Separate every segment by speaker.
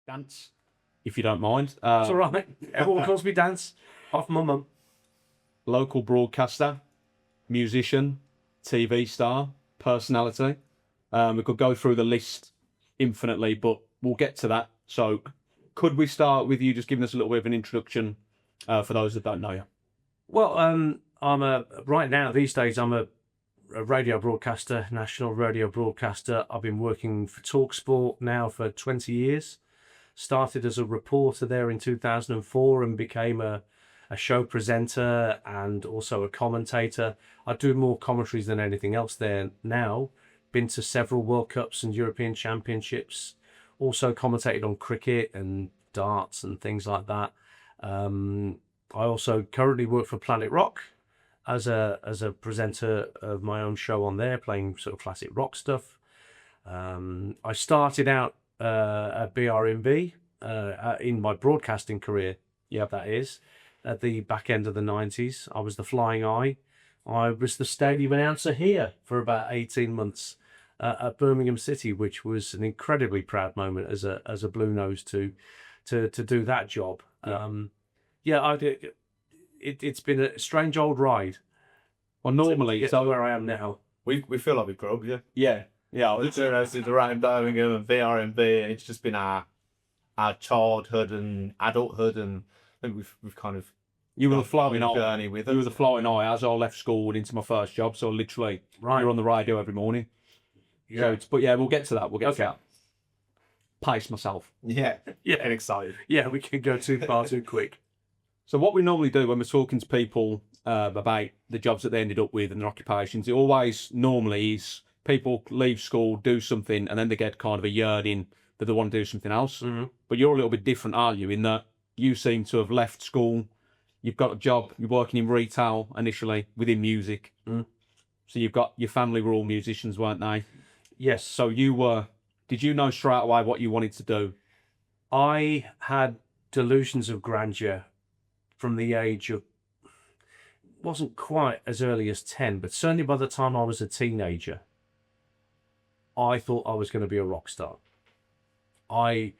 Speaker 1: Dance, if you don't mind.
Speaker 2: It's all right, mate. Everyone calls me Dance, off my mum.
Speaker 1: Local broadcaster, musician, TV star, personality. We could go through the list infinitely, but we'll get to that. So could we start with you just giving us a little bit of an introduction for those that don't know you?
Speaker 2: Well, right now, these days, I'm a radio broadcaster, national radio broadcaster. I've been working for talkSPORT now for 20 years. Started as a reporter there in 2004 and became a show presenter and also a commentator. I do more commentaries than anything else there now. Been to several World Cups and European Championships. Also commentated on cricket and darts and things like that. I also currently work for Planet Rock as a presenter of my own show on there, playing sort of classic rock stuff. I started out at BRMB in my broadcasting career. Yeah, that is at the back end of the 90s. I was the flying eye. I was the stadium announcer here for about 18 months at Birmingham City, which was an incredibly proud moment as a blue nose to do that job. I did. It's been a strange old ride.
Speaker 1: Well, normally
Speaker 2: it's where I am now.
Speaker 3: We feel like we grew up,
Speaker 1: yeah. I was
Speaker 3: literally around Birmingham and BRMB, and it's just been our childhood and adulthood, and I think we've kind of
Speaker 1: you were the flying eye
Speaker 3: journey with us.
Speaker 1: You were the flying eye as I left school and into my first job. So literally, you're on the radio every morning.
Speaker 2: Yeah,
Speaker 1: but we'll get to that. We'll get to that. Pace myself.
Speaker 3: Yeah, and excited.
Speaker 2: Yeah, we can go too far too quick.
Speaker 1: So what we normally do when we're talking to people about the jobs that they ended up with and their occupations, it always normally is people leave school, do something, and then they get kind of a yearning that they want to do something else.
Speaker 2: Mm-hmm.
Speaker 1: But you're a little bit different, aren't you? In that you seem to have left school, you've got a job, you're working in retail initially within music.
Speaker 2: Mm.
Speaker 1: So you've got your family were all musicians, weren't they?
Speaker 2: Yes.
Speaker 1: So did you know straight away what you wanted to do?
Speaker 2: I had delusions of grandeur from the age of, wasn't quite as early as 10, but certainly by the time I was a teenager, I thought I was going to be a rock star. I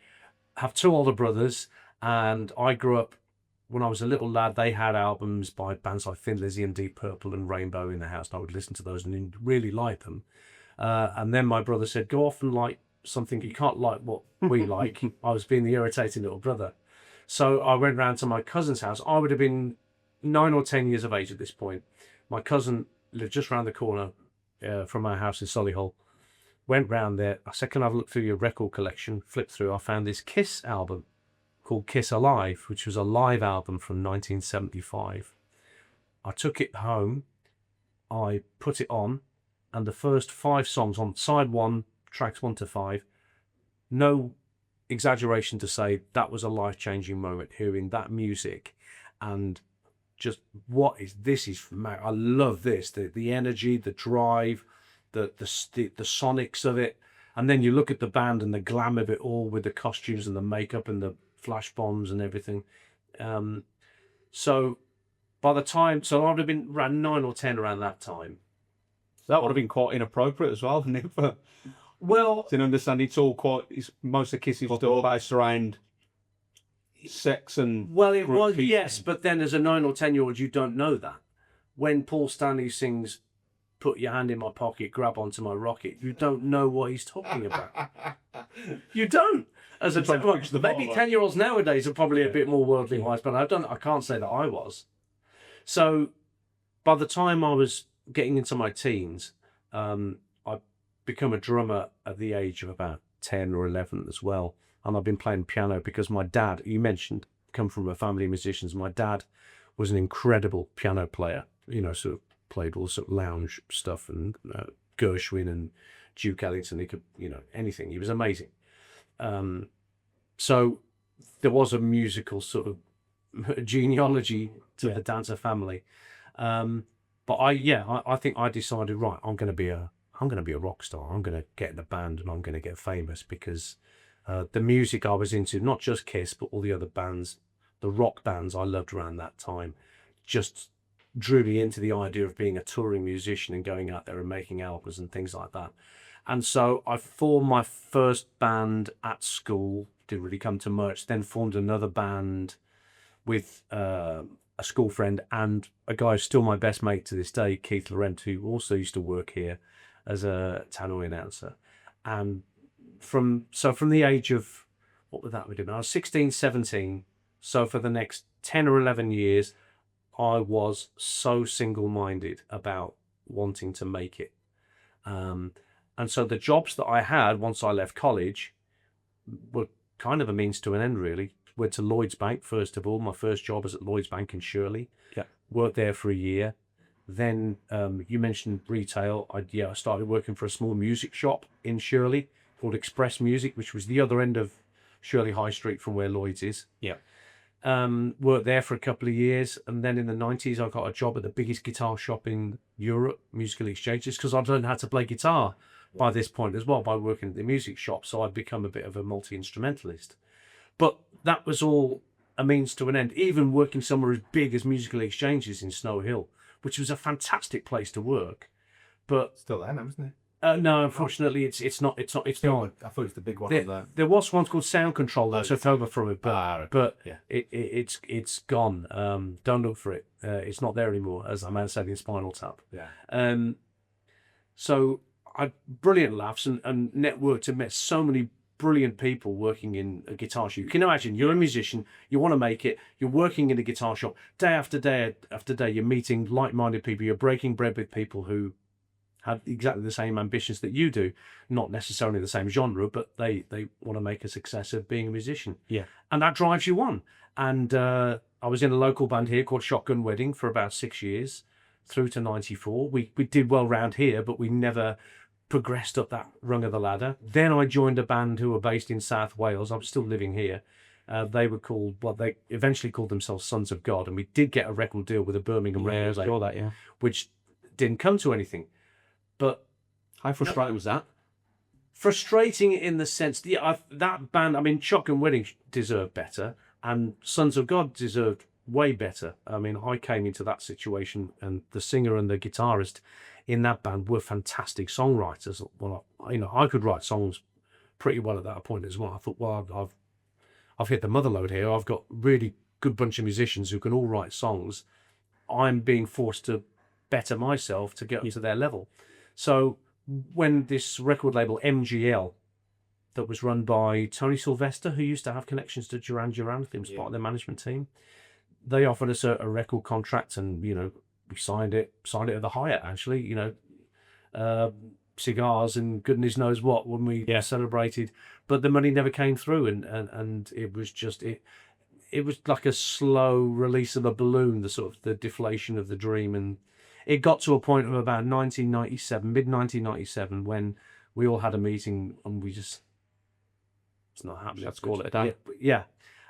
Speaker 2: have two older brothers, and I grew up, when I was a little lad, they had albums by bands like Thin Lizzy and Deep Purple and Rainbow in the house, and I would listen to those and really like them. And then my brother said, go off and like something, you can't like what we like. I was being the irritating little brother. So I went round to my cousin's house. I would have been 9 or 10 years of age at this point. My cousin lived just round the corner from our house in Solihull. Went round there. I said, can I have a look through your record collection? Flipped through. I found this Kiss album called Kiss Alive, which was a live album from 1975. I took it home. I put it on. And the first 5 songs on side 1, tracks 1 to 5, no exaggeration to say that was a life-changing moment, hearing that music and just this is I love this, the energy, the drive, the sonics of it. And then you look at the band and the glam of it all with the costumes and the makeup and the flash bombs and everything. So by the time, so I would have been around 9 or 10 around that time.
Speaker 1: That would have been quite inappropriate as well, wouldn't it?
Speaker 2: Well,
Speaker 1: to understand most of Kiss is still based around sex and...
Speaker 2: Well, it was, yes, but then as a 9 or 10-year-old, you don't know that. When Paul Stanley sings, put your hand in my pocket, grab onto my rocket, you don't know what he's talking about. You don't. As a maybe 10-year-olds nowadays are probably a bit more worldly wise, but I can't say that I was. So by the time I was getting into my teens, I become a drummer at the age of about 10 or 11 as well. And I've been playing piano because my dad, you mentioned, come from a family of musicians. My dad was an incredible piano player, sort of played all sort of lounge stuff and Gershwin and Duke Ellington. He could, anything. He was amazing. So there was a musical sort of genealogy to the Danter family. But I think I decided, right, I'm going to be a rock star. I'm going to get in the band and I'm going to get famous because the music I was into, not just Kiss, but all the other bands, the rock bands I loved around that time, just drew me into the idea of being a touring musician and going out there and making albums and things like that. And so I formed my first band at school didn't really come to much. Then formed another band with a school friend and a guy who's still my best mate to this day, Keith Laurent, who also used to work here as a tannoy announcer. And from the age of, what would that be? I was 16, 17. So for the next 10 or 11 years, I was so single-minded about wanting to make it. And so the jobs that I had once I left college were kind of a means to an end, really. Went to Lloyds Bank, first of all. My first job was at Lloyds Bank in Shirley.
Speaker 1: Yeah.
Speaker 2: Worked there for a year. Then you mentioned retail. I started working for a small music shop in Shirley called Express Music, which was the other end of Shirley High Street from where Lloyds is.
Speaker 1: Yeah.
Speaker 2: Worked there for a couple of years, and then in the 90s I got a job at the biggest guitar shop in Europe, Musical Exchanges, because I'd learned how to play guitar by this point as well by working at the music shop, so I'd become a bit of a multi-instrumentalist. But that was all a means to an end. Even working somewhere as big as Musical Exchanges in Snow Hill, which was a fantastic place to work, but
Speaker 3: Still there now, isn't it?
Speaker 2: no, unfortunately, it's not. It's gone.
Speaker 3: I thought it was the big one there.
Speaker 2: There was one called Sound Control that took over from it, but
Speaker 3: yeah.
Speaker 2: it's gone. Don't look for it. It's not there anymore, as a man said in Spinal Tap.
Speaker 3: Yeah.
Speaker 2: So I had brilliant laughs and networked and met so many brilliant people working in a guitar shop. You can imagine, you're a musician, you want to make it, you're working in a guitar shop day after day after day. You're meeting like-minded people. You're breaking bread with people who have exactly the same ambitions that you do, not necessarily the same genre, but they want to make a success of being a musician.
Speaker 1: Yeah.
Speaker 2: And that drives you on. And I was in a local band here called Shotgun Wedding for about 6 years, through to 94. We did well round here, but we never progressed up that rung of the ladder. Then I joined a band who were based in South Wales. I'm still living here. They were called, they eventually called themselves Sons of God, and we did get a record deal with a Birmingham record label,
Speaker 1: that, yeah.
Speaker 2: which didn't come to anything. But
Speaker 1: how frustrating was that?
Speaker 2: Frustrating in the sense that band, I mean, Shotgun Wedding deserved better, and Sons of God deserved way better. I mean, I came into that situation, and the singer and the guitarist in that band were fantastic songwriters. Well, I could write songs pretty well at that point as well. I thought, well, I've hit the mother load here. I've got really good bunch of musicians who can all write songs. I'm being forced to better myself to get up to their level. So when this record label MGL, that was run by Tony Sylvester, who used to have connections to Duran Duran, I think was part of their management team, they offered us a record contract, and we signed it at the Hyatt, actually, cigars and goodness knows what when we celebrated, but the money never came through, and it was just it was like a slow release of a balloon, the sort of the deflation of the dream. And it got to a point of about 1997, mid-1997, when we all had a meeting and it's not happening.
Speaker 1: Let's call it a day.
Speaker 2: Yeah.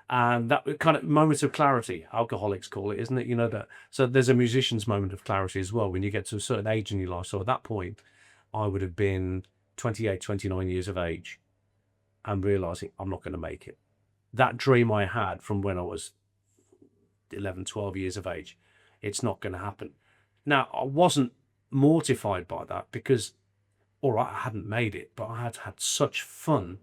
Speaker 2: And that kind of moments of clarity, alcoholics call it, isn't it? That. So there's a musician's moment of clarity as well when you get to a certain age in your life. So at that point, I would have been 28, 29 years of age and realizing I'm not going to make it. That dream I had from when I was 11, 12 years of age, it's not going to happen. Now, I wasn't mortified by that because, all right, I hadn't made it, but I had had such fun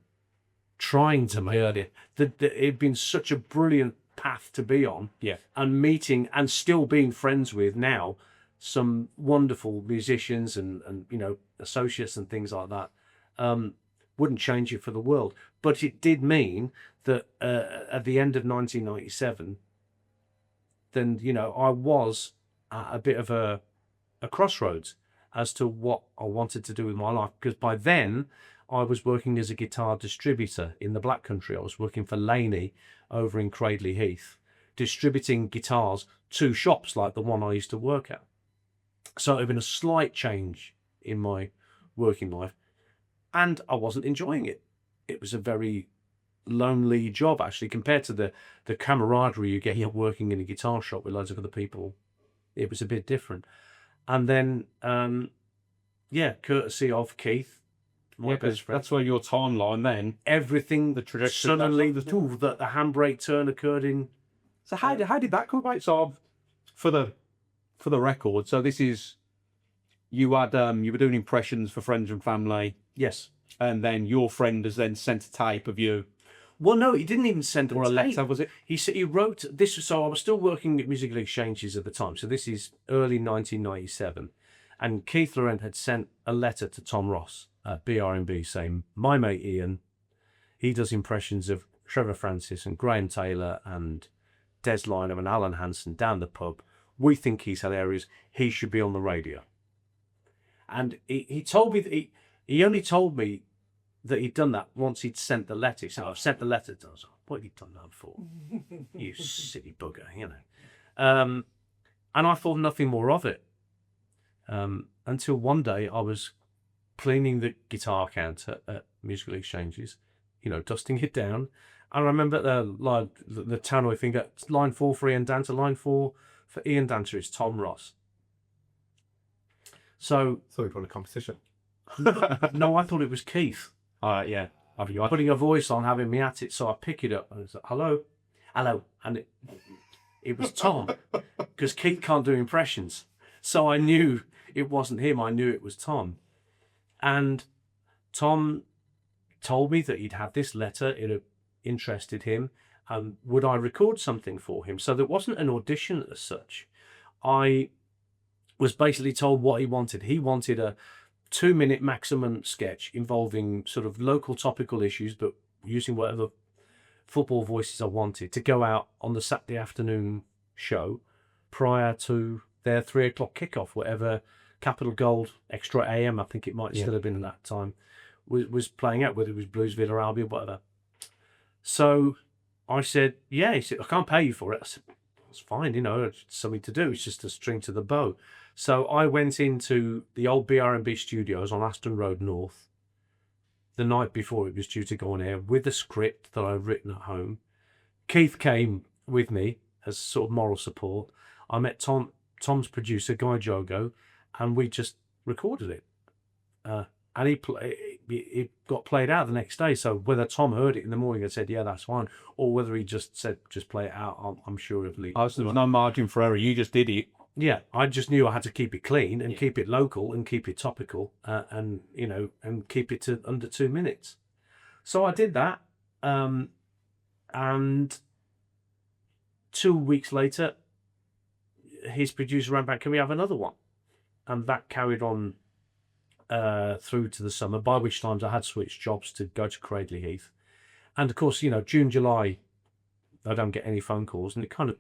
Speaker 2: trying to make it. It'd been such a brilliant path to be on.
Speaker 1: Yeah.
Speaker 2: And meeting and still being friends with now some wonderful musicians and associates and things like that. Wouldn't change it for the world. But it did mean that at the end of 1997, then, I was at a bit of a crossroads as to what I wanted to do with my life. Because by then, I was working as a guitar distributor in the Black Country. I was working for Laney over in Cradley Heath, distributing guitars to shops like the one I used to work at. So it had been a slight change in my working life, and I wasn't enjoying it. It was a very lonely job, actually, compared to the camaraderie you get here working in a guitar shop with loads of other people. It was a bit different. And then, courtesy of Keith, my best friend.
Speaker 1: That's where your timeline then.
Speaker 2: Everything,
Speaker 1: the trajectory.
Speaker 2: suddenly, the handbrake turn occurred in.
Speaker 1: So how did that come about? So for the record, so this is, you were doing impressions for friends and family.
Speaker 2: Yes.
Speaker 1: And then your friend has then sent a tape of you
Speaker 2: Well, no, he didn't even send
Speaker 1: Or a
Speaker 2: tape.
Speaker 1: letter, was it?
Speaker 2: He said he wrote this. So I was still working at musical exchanges at the time. So this is early 1997, and Keith Laurent had sent a letter to Tom Ross at BRMB saying, "My mate Ian, he does impressions of Trevor Francis and Graham Taylor and Des Lynam and Alan Hansen down the pub. We think he's hilarious. He should be on the radio." And he told me that he only told me that he'd done that once he'd sent the letter. He said, "I've sent the letter." I was like, "What have you done that for? You silly bugger," you know. And I thought nothing more of it until one day I was cleaning the guitar counter at musical exchanges, you know, dusting it down. And I remember the tannoy finger, line 4 for Ian Danter, line 4 for Ian Danter is Tom Ross. So
Speaker 3: we put a competition.
Speaker 2: no, I thought it was Keith.
Speaker 1: Yeah.
Speaker 2: Putting a voice on, having me at it, so I pick it up and it's like, hello, and it was Tom, because Keith can't do impressions, so I knew it wasn't him. I knew it was Tom, and Tom told me that he'd had this letter, it had interested him, and would I record something for him? So there wasn't an audition as such. I was basically told what he wanted. He wanted a 2-minute maximum sketch involving sort of local topical issues, but using whatever football voices I wanted, to go out on the Saturday afternoon show prior to their 3 o'clock kickoff, whatever Capital Gold Extra AM, I think it might still have been at that time, was playing out, whether it was Blues Villa Albion, whatever. So I said, yeah. He said, "I can't pay you for it." I said, "It's fine, you know, it's something to do. It's just a string to the bow." So I went into the old BRMB studios on Aston Road North the night before it was due to go on air with a script that I'd written at home. Keith came with me as sort of moral support. I met Tom's producer, Guy Jogo, and we just recorded it. And it got played out the next day. So whether Tom heard it in the morning and said, "Yeah, that's fine," or whether he just said, "Just play it out," I'm sure of Lee.
Speaker 1: Oh, so there was no margin for error. You just did it.
Speaker 2: Yeah, I just knew I had to keep it clean and keep it local and keep it topical, and you know, and keep it to under 2 minutes. So I did that, and 2 weeks later, his producer ran back, "Can we have another one?" And that carried on through to the summer, by which times I had switched jobs to go to Cradley Heath. And of course, you know, June, July, I don't get any phone calls, and it kind of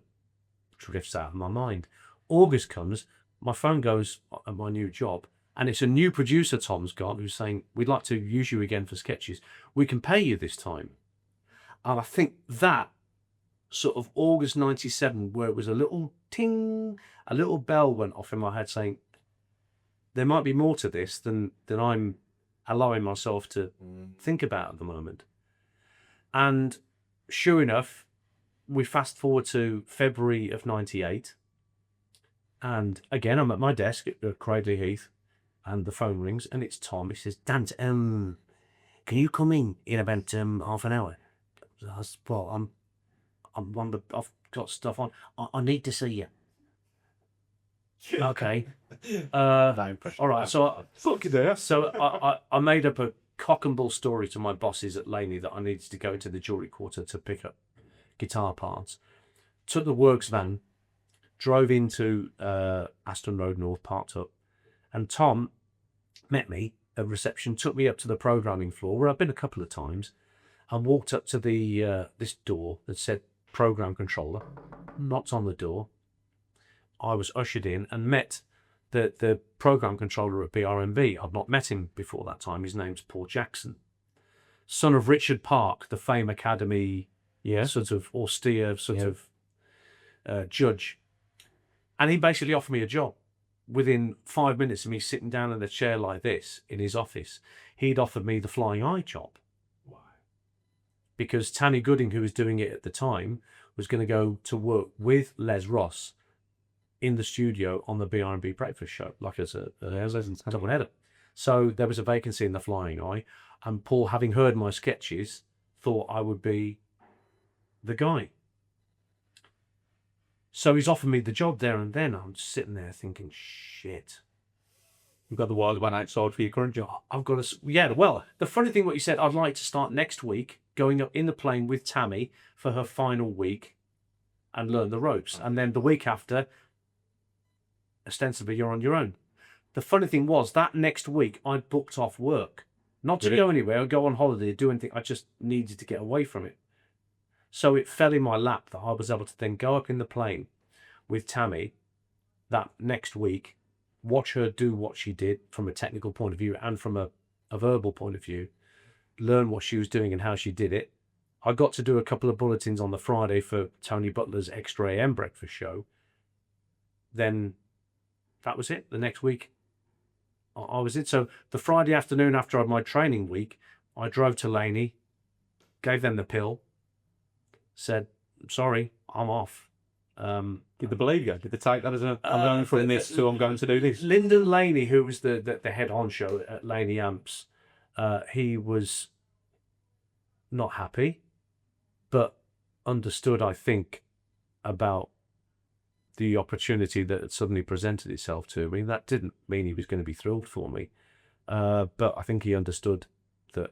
Speaker 2: drifts out of my mind. August comes, my phone goes at my new job, and it's a new producer Tom's got who's saying, "We'd like to use you again for sketches. We can pay you this time." And I think that sort of August 97, where it was a little ting, a little bell went off in my head saying, there might be more to this than I'm allowing myself to think about at the moment. And sure enough, we fast forward to February of 98. And again, I'm at my desk at Cradley Heath, and the phone rings, and it's Tom. He says, "Dant, can you come in about half an hour?" I said, "Well, I've got stuff on. I need to see you." Okay. All right. So I made up a cock and bull story to my bosses at Laney that I needed to go into the jewellery quarter to pick up guitar parts. Took the works van, drove into Aston Road North, parked up, and Tom met me at reception, took me up to the programming floor, where I've been a couple of times, and walked up to the this door that said program controller, knocked on the door. I was ushered in and met the program controller at BRMB. I'd not met him before that time. His name's Paul Jackson, son of Richard Park, the Fame Academy, sort of austere judge. And he basically offered me a job. Within 5 minutes of me sitting down in a chair like this in his office, he'd offered me the Flying Eye job. Why? Because Tanny Gooding, who was doing it at the time, was going to go to work with Les Ross in the studio on the BRMB breakfast show, like as a double header. So there was a vacancy in the Flying Eye, and Paul, having heard my sketches, thought I would be the guy. So he's offered me the job there and then. I'm sitting there thinking, shit.
Speaker 1: You've got the wild one outside for your current job.
Speaker 2: I've got to, yeah, well, the funny thing what you said, I'd like to start next week going up in the plane with Tammy for her final week and learn the ropes. And then the week after, ostensibly, you're on your own. The funny thing was that next week I booked off work, not to go anywhere or go on holiday or do anything. I just needed to get away from it. So it fell in my lap that I was able to then go up in the plane with Tammy that next week, watch her do what she did from a technical point of view and from a verbal point of view, learn what she was doing and how she did it. I got to do a couple of bulletins on the Friday for Tony Butler's Extra AM breakfast show. Then that was it. The next week, I was it. So the Friday afternoon after I had my training week, I drove to Laney, gave them the pill, said, sorry, I'm off.
Speaker 1: Did they believe you? Did they take that as a, I'm going from this to I'm going to do this?
Speaker 2: Lyndon Laney, who was the head honcho at Laney Amps, he was not happy, but understood, I think, about the opportunity that had suddenly presented itself to me. That didn't mean he was going to be thrilled for me, but I think he understood that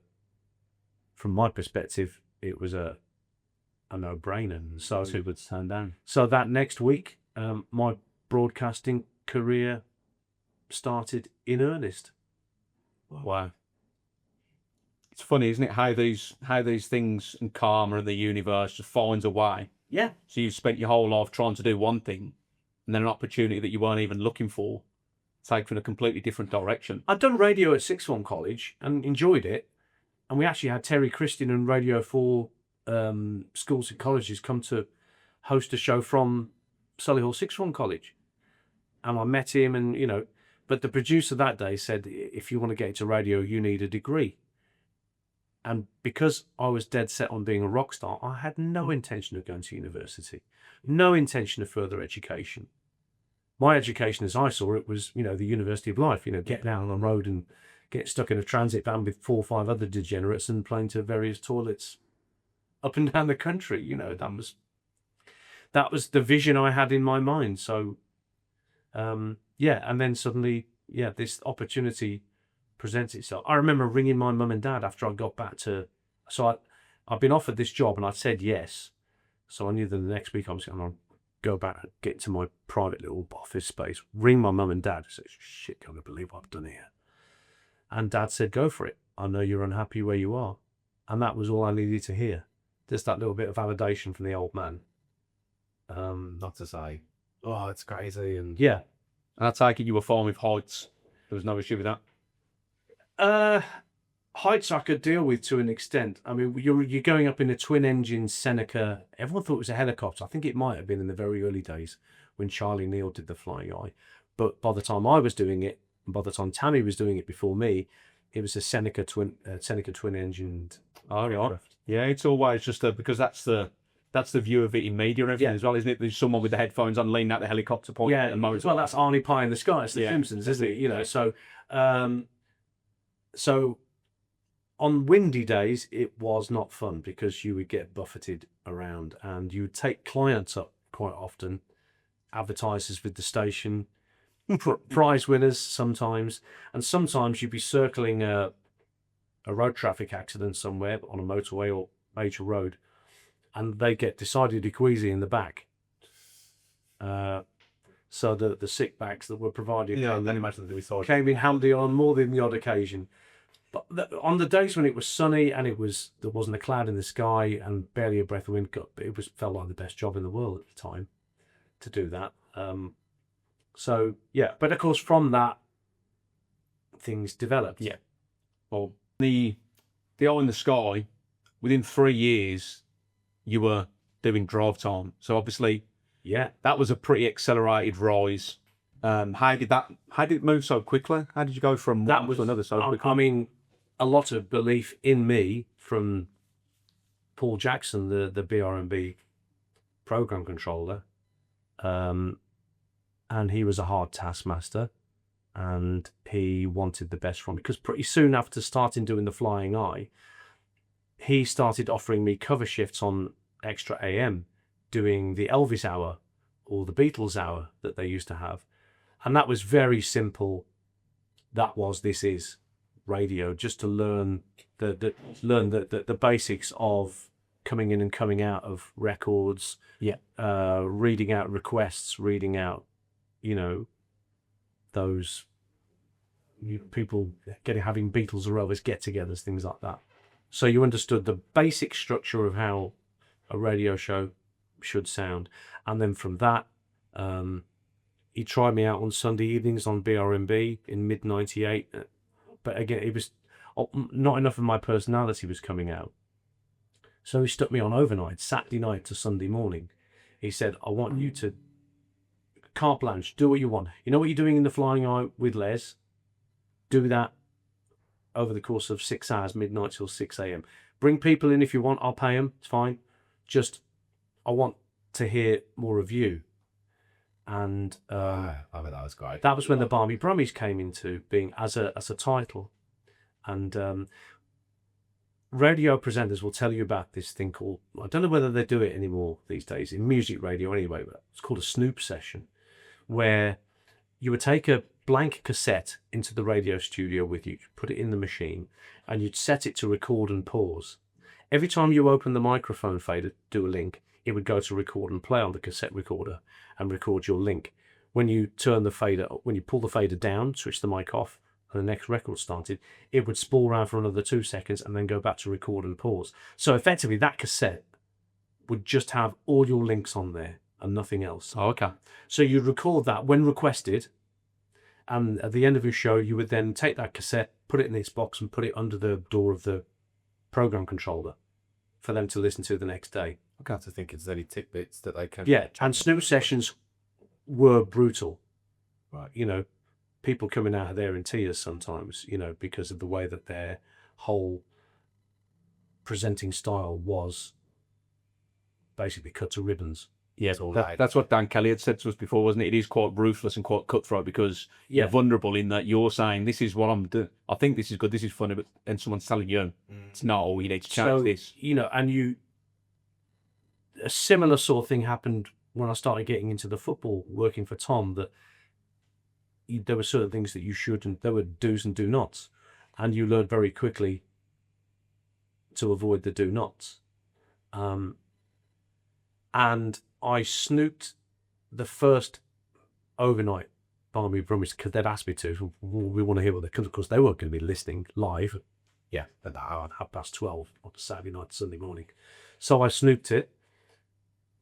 Speaker 2: from my perspective, it was a no-brainer. And so
Speaker 1: Too good to turn down.
Speaker 2: So that next week, my broadcasting career started in earnest.
Speaker 1: Wow. It's funny, isn't it, how these things and karma and the universe just finds a way.
Speaker 2: Yeah.
Speaker 1: So you've spent your whole life trying to do one thing, and then an opportunity that you weren't even looking for taken a completely different direction.
Speaker 2: I'd done radio at Sixth Form College and enjoyed it. And we actually had Terry Christian and Radio 4 schools and colleges come to host a show from Solihull Sixth Form College. And I met him and, you know, but the producer that day said, if you want to get into radio, you need a degree. And because I was dead set on being a rock star, I had no intention of going to university, no intention of further education. My education, as I saw it, was, you know, the University of Life, you know, getting out on the road and getting stuck in a transit van with 4 or 5 other degenerates and playing to various toilets up and down the country. You know, that was the vision I had in my mind. So, yeah, and then suddenly, yeah, this opportunity presents itself. I remember ringing my mum and dad after I got back to, so I'd been offered this job and I said yes. So I knew that the next week I was going to go back and get to my private little office space, ring my mum and dad and say, shit, can't believe what I've done here. And dad said, go for it. I know you're unhappy where you are. And that was all I needed to hear. Just that little bit of validation from the old man.
Speaker 3: Not to say, oh, it's crazy. And
Speaker 2: yeah.
Speaker 1: And I take it you were fine with heights. There was no issue with that.
Speaker 2: Heights I could deal with to an extent. I mean, you're going up in a twin-engine Seneca. Everyone thought it was a helicopter. I think it might have been in the very early days when Charlie Neal did the Flying Eye. But by the time I was doing it, and by the time Tammy was doing it before me, it was a Seneca twin-engined.
Speaker 1: Oh, yeah. Yeah, it's always just because that's the view of it in media and everything as well, isn't it? There's someone with the headphones on leaning out the helicopter point.
Speaker 2: Yeah,
Speaker 1: and
Speaker 2: well, that's Arnie Pie in the Sky. It's the Simpsons, isn't it? You know, so so on windy days, it was not fun because you would get buffeted around and you would take clients up quite often, advertisers with the station, prize winners sometimes, and sometimes you'd be circling a road traffic accident somewhere on a motorway or major road, and they get decidedly queasy in the back. So the sick backs that were provided came in handy on more than the odd occasion. But on the days when it was sunny and there wasn't a cloud in the sky and barely a breath of wind, felt like the best job in the world at the time to do that. So yeah, but of course from that things developed.
Speaker 1: Yeah. Well, the Eye in the Sky, within 3 years, you were doing drive time. So obviously,
Speaker 2: yeah,
Speaker 1: that was a pretty accelerated rise. How did it move so quickly? How did you go from one to another so quickly?
Speaker 2: I mean, a lot of belief in me from Paul Jackson, the BRMB program controller, and he was a hard taskmaster, and he wanted the best from me because pretty soon after starting doing the Flying Eye, he started offering me cover shifts on Extra AM, doing the Elvis Hour or the Beatles Hour that they used to have. And that was very simple this is radio, just to learn the basics of coming in and coming out of records, reading out requests, reading out, those people having Beatles or Elvis get-togethers, things like that. So you understood the basic structure of how a radio show should sound, and then from that, he tried me out on Sunday evenings on BRMB in mid '98. But again, it was not enough of my personality was coming out. So he stuck me on overnight, Saturday night to Sunday morning. He said, I want you to carte blanche, do what you want. You know what you're doing in the Flying Eye with Les? Do that over the course of 6 hours, midnight till 6 a.m. Bring people in if you want, I'll pay them, it's fine. Just, I want to hear more of you. And
Speaker 3: I bet that was great.
Speaker 2: That was when the Barmy Brumies came into being as a title. And radio presenters will tell you about this thing called, I don't know whether they do it anymore these days, in music radio anyway, but it's called a snoop session, where you would take a blank cassette into the radio studio with you, put it in the machine, and you'd set it to record and pause. Every time you open the microphone fader, do a link, it would go to record and play on the cassette recorder and record your link. When you turn the fader, when you pull the fader down, switch the mic off, and the next record started, it would spool around for another 2 seconds and then go back to record and pause. So effectively, that cassette would just have all your links on there and nothing else.
Speaker 1: Oh, okay.
Speaker 2: So you'd record that when requested, and at the end of your show, you would then take that cassette, put it in its box, and put it under the door of the program controller for them to listen to the next day.
Speaker 3: I got to think it's any tidbits that they can.
Speaker 2: Yeah, and snoop sessions were brutal.
Speaker 3: Right.
Speaker 2: People coming out of there in tears sometimes, because of the way that their whole presenting style was basically cut to ribbons.
Speaker 1: Yeah, that's what Dan Kelly had said to us before, wasn't it? It is quite ruthless and quite cutthroat because you're vulnerable in that you're saying, this is what I'm doing. I think this is good, this is funny, but then someone's telling you, it's not, or you need to change this.
Speaker 2: And a similar sort of thing happened when I started getting into the football, working for Tom, that there were certain things that you should, and there were do's and do nots. And you learned very quickly to avoid the do nots. And I snooped the first overnight Barmy Brumies because they'd asked me to. We want to hear what they, of course they weren't going to be listening live. Yeah, at that hour, 12:30 on a Saturday night, Sunday morning. So I snooped it,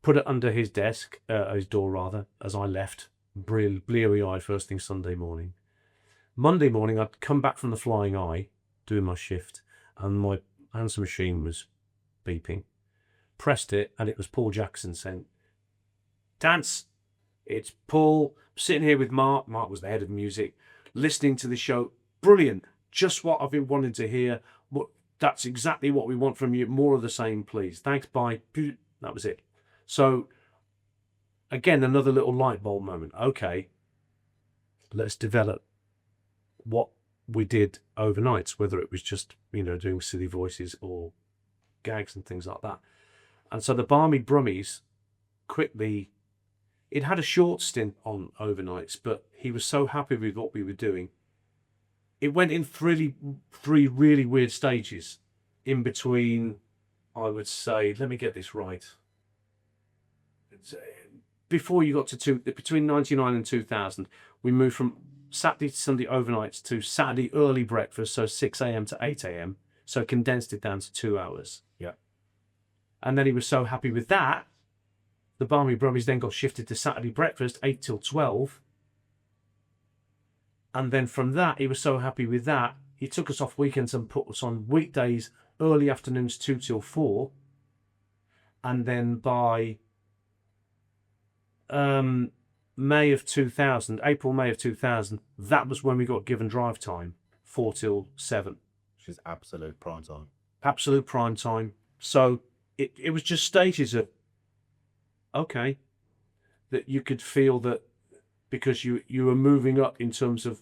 Speaker 2: put it under his desk, his door rather, as I left, bleary-eyed first thing Sunday morning. Monday morning, I'd come back from the Flying Eye, doing my shift, and my answer machine was beeping. Pressed it, and it was Paul Jackson saying, "Dance, it's Paul, sitting here with Mark." Mark was the head of music, listening to the show. Brilliant, just what I've been wanting to hear. That's exactly what we want from you. More of the same, please. Thanks, bye. That was it. So, again, another little light bulb moment. Okay, let's develop what we did overnight, whether it was just, doing silly voices or gags and things like that. And so the Barmy Brumies quickly, it had a short stint on overnights, but he was so happy with what we were doing. It went in three really weird stages in between, I would say, let me get this right. Before you got to between 99 and 2000, we moved from Saturday to Sunday overnights to Saturday early breakfast, so 6 a.m. to 8 a.m. So condensed it down to 2 hours.
Speaker 3: Yeah.
Speaker 2: And then he was so happy with that, the Barmy Brumies then got shifted to Saturday breakfast, 8 till 12. And then from that, he was so happy with that, he took us off weekends and put us on weekdays, early afternoons, 2 till 4. And then by April, May of 2000, that was when we got given drive time, 4 till 7.
Speaker 3: Which is absolute prime time.
Speaker 2: Absolute prime time. So it was just stages of, okay, that you could feel that because you were moving up in terms of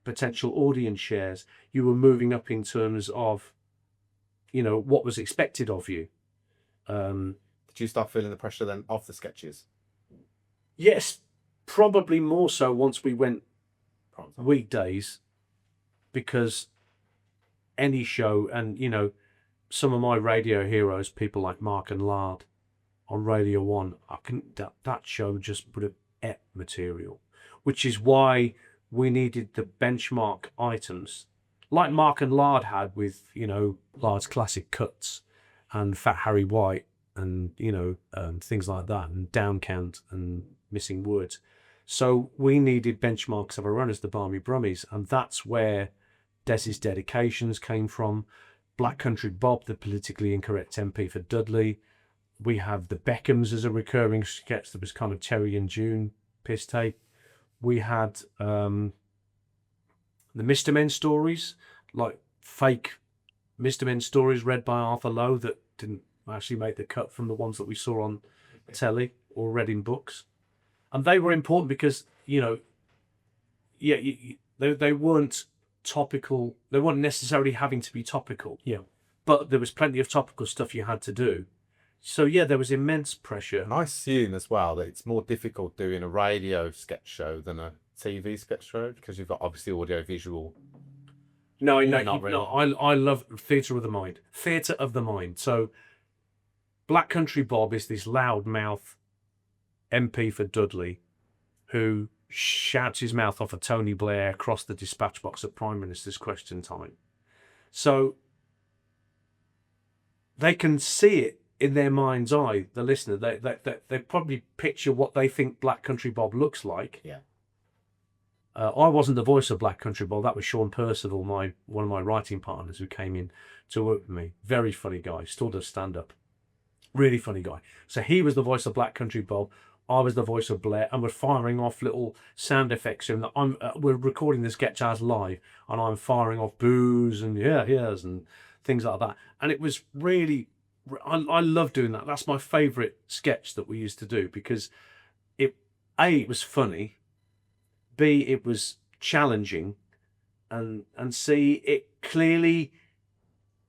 Speaker 2: potential audience shares, you were moving up in terms of, what was expected of you.
Speaker 3: Did you start feeling the pressure then of the sketches?
Speaker 2: Yes, probably more so once we went weekdays. because any show, and some of my radio heroes, people like Mark and Lard on Radio 1, that show just would have ate material, which is why we needed the benchmark items like Mark and Lard had with, Lard's classic cuts and Fat Harry White and, things like that, and down count and missing words. So we needed benchmarks of our own as the Barmy Brumies, and that's where Des's dedications came from. Black Country Bob, the politically incorrect MP for Dudley. We have the Beckhams as a recurring sketch that was kind of Terry and June piss take. We had the Mr. Men stories, like fake Mr. Men stories read by Arthur Lowe that didn't actually make the cut from the ones that we saw on telly or read in books. And they were important because, they weren't topical. They weren't necessarily having to be topical.
Speaker 1: Yeah.
Speaker 2: But there was plenty of topical stuff you had to do. So, yeah, there was immense pressure.
Speaker 3: And I assume as well that it's more difficult doing a radio sketch show than a TV sketch show because you've got obviously audio visual.
Speaker 2: No,
Speaker 3: not really.
Speaker 2: I love theatre of the mind. Theatre of the mind. So, Black Country Bob is this loudmouth MP for Dudley who shouts his mouth off at Tony Blair across the dispatch box at Prime Minister's Question Time. So, they can see it in their mind's eye, the listener. They probably picture what they think Black Country Bob looks like.
Speaker 3: Yeah.
Speaker 2: I wasn't the voice of Black Country Bob. That was Sean Percival, one of my writing partners who came in to work with me. Very funny guy, still does stand-up. Really funny guy. So he was the voice of Black Country Bob. I was the voice of Blair, and we're firing off little sound effects. And we're recording the sketch as live, and I'm firing off boos and yeahs and things like that. And it was really, I love doing that. That's my favourite sketch that we used to do because it was funny. B, it was challenging, and C, it clearly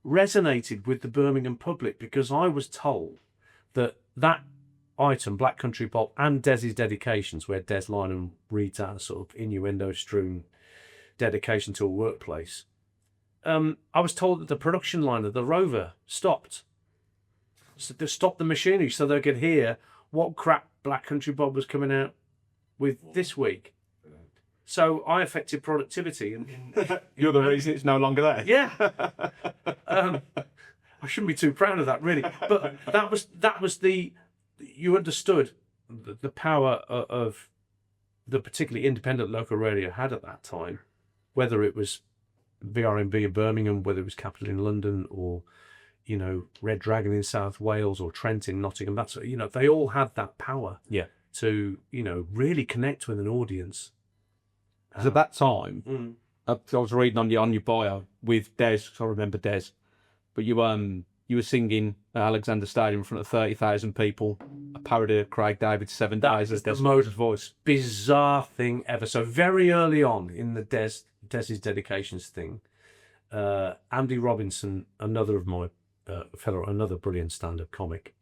Speaker 2: resonated with the Birmingham public because I was told that item, Black Country Bob, and Des's dedications, where Des Lynham reads out a sort of innuendo-strewn dedication to a workplace, I was told that the production line of the Rover stopped. So they stopped the machinery so they could hear what crap Black Country Bob was coming out with this week. So I affected productivity.
Speaker 1: You're the reason it's no longer there.
Speaker 2: Yeah. I shouldn't be too proud of that, really. But that was you understood the power of the particularly independent local radio had at that time, whether it was BRMB in Birmingham, whether it was Capital in London, or Red Dragon in South Wales, or Trent in Nottingham. That's they all had that power.
Speaker 1: Yeah.
Speaker 2: To really connect with an audience.
Speaker 1: Because at that time, I was reading on your bio with Des. I remember Des, but you were singing at Alexander Stadium in front of 30,000 people, a parody of Craig David's 7 Days as Des' most voice.
Speaker 2: Bizarre thing ever. So very early on in the Des's dedications thing, Andy Robinson, another of my another brilliant stand-up comic,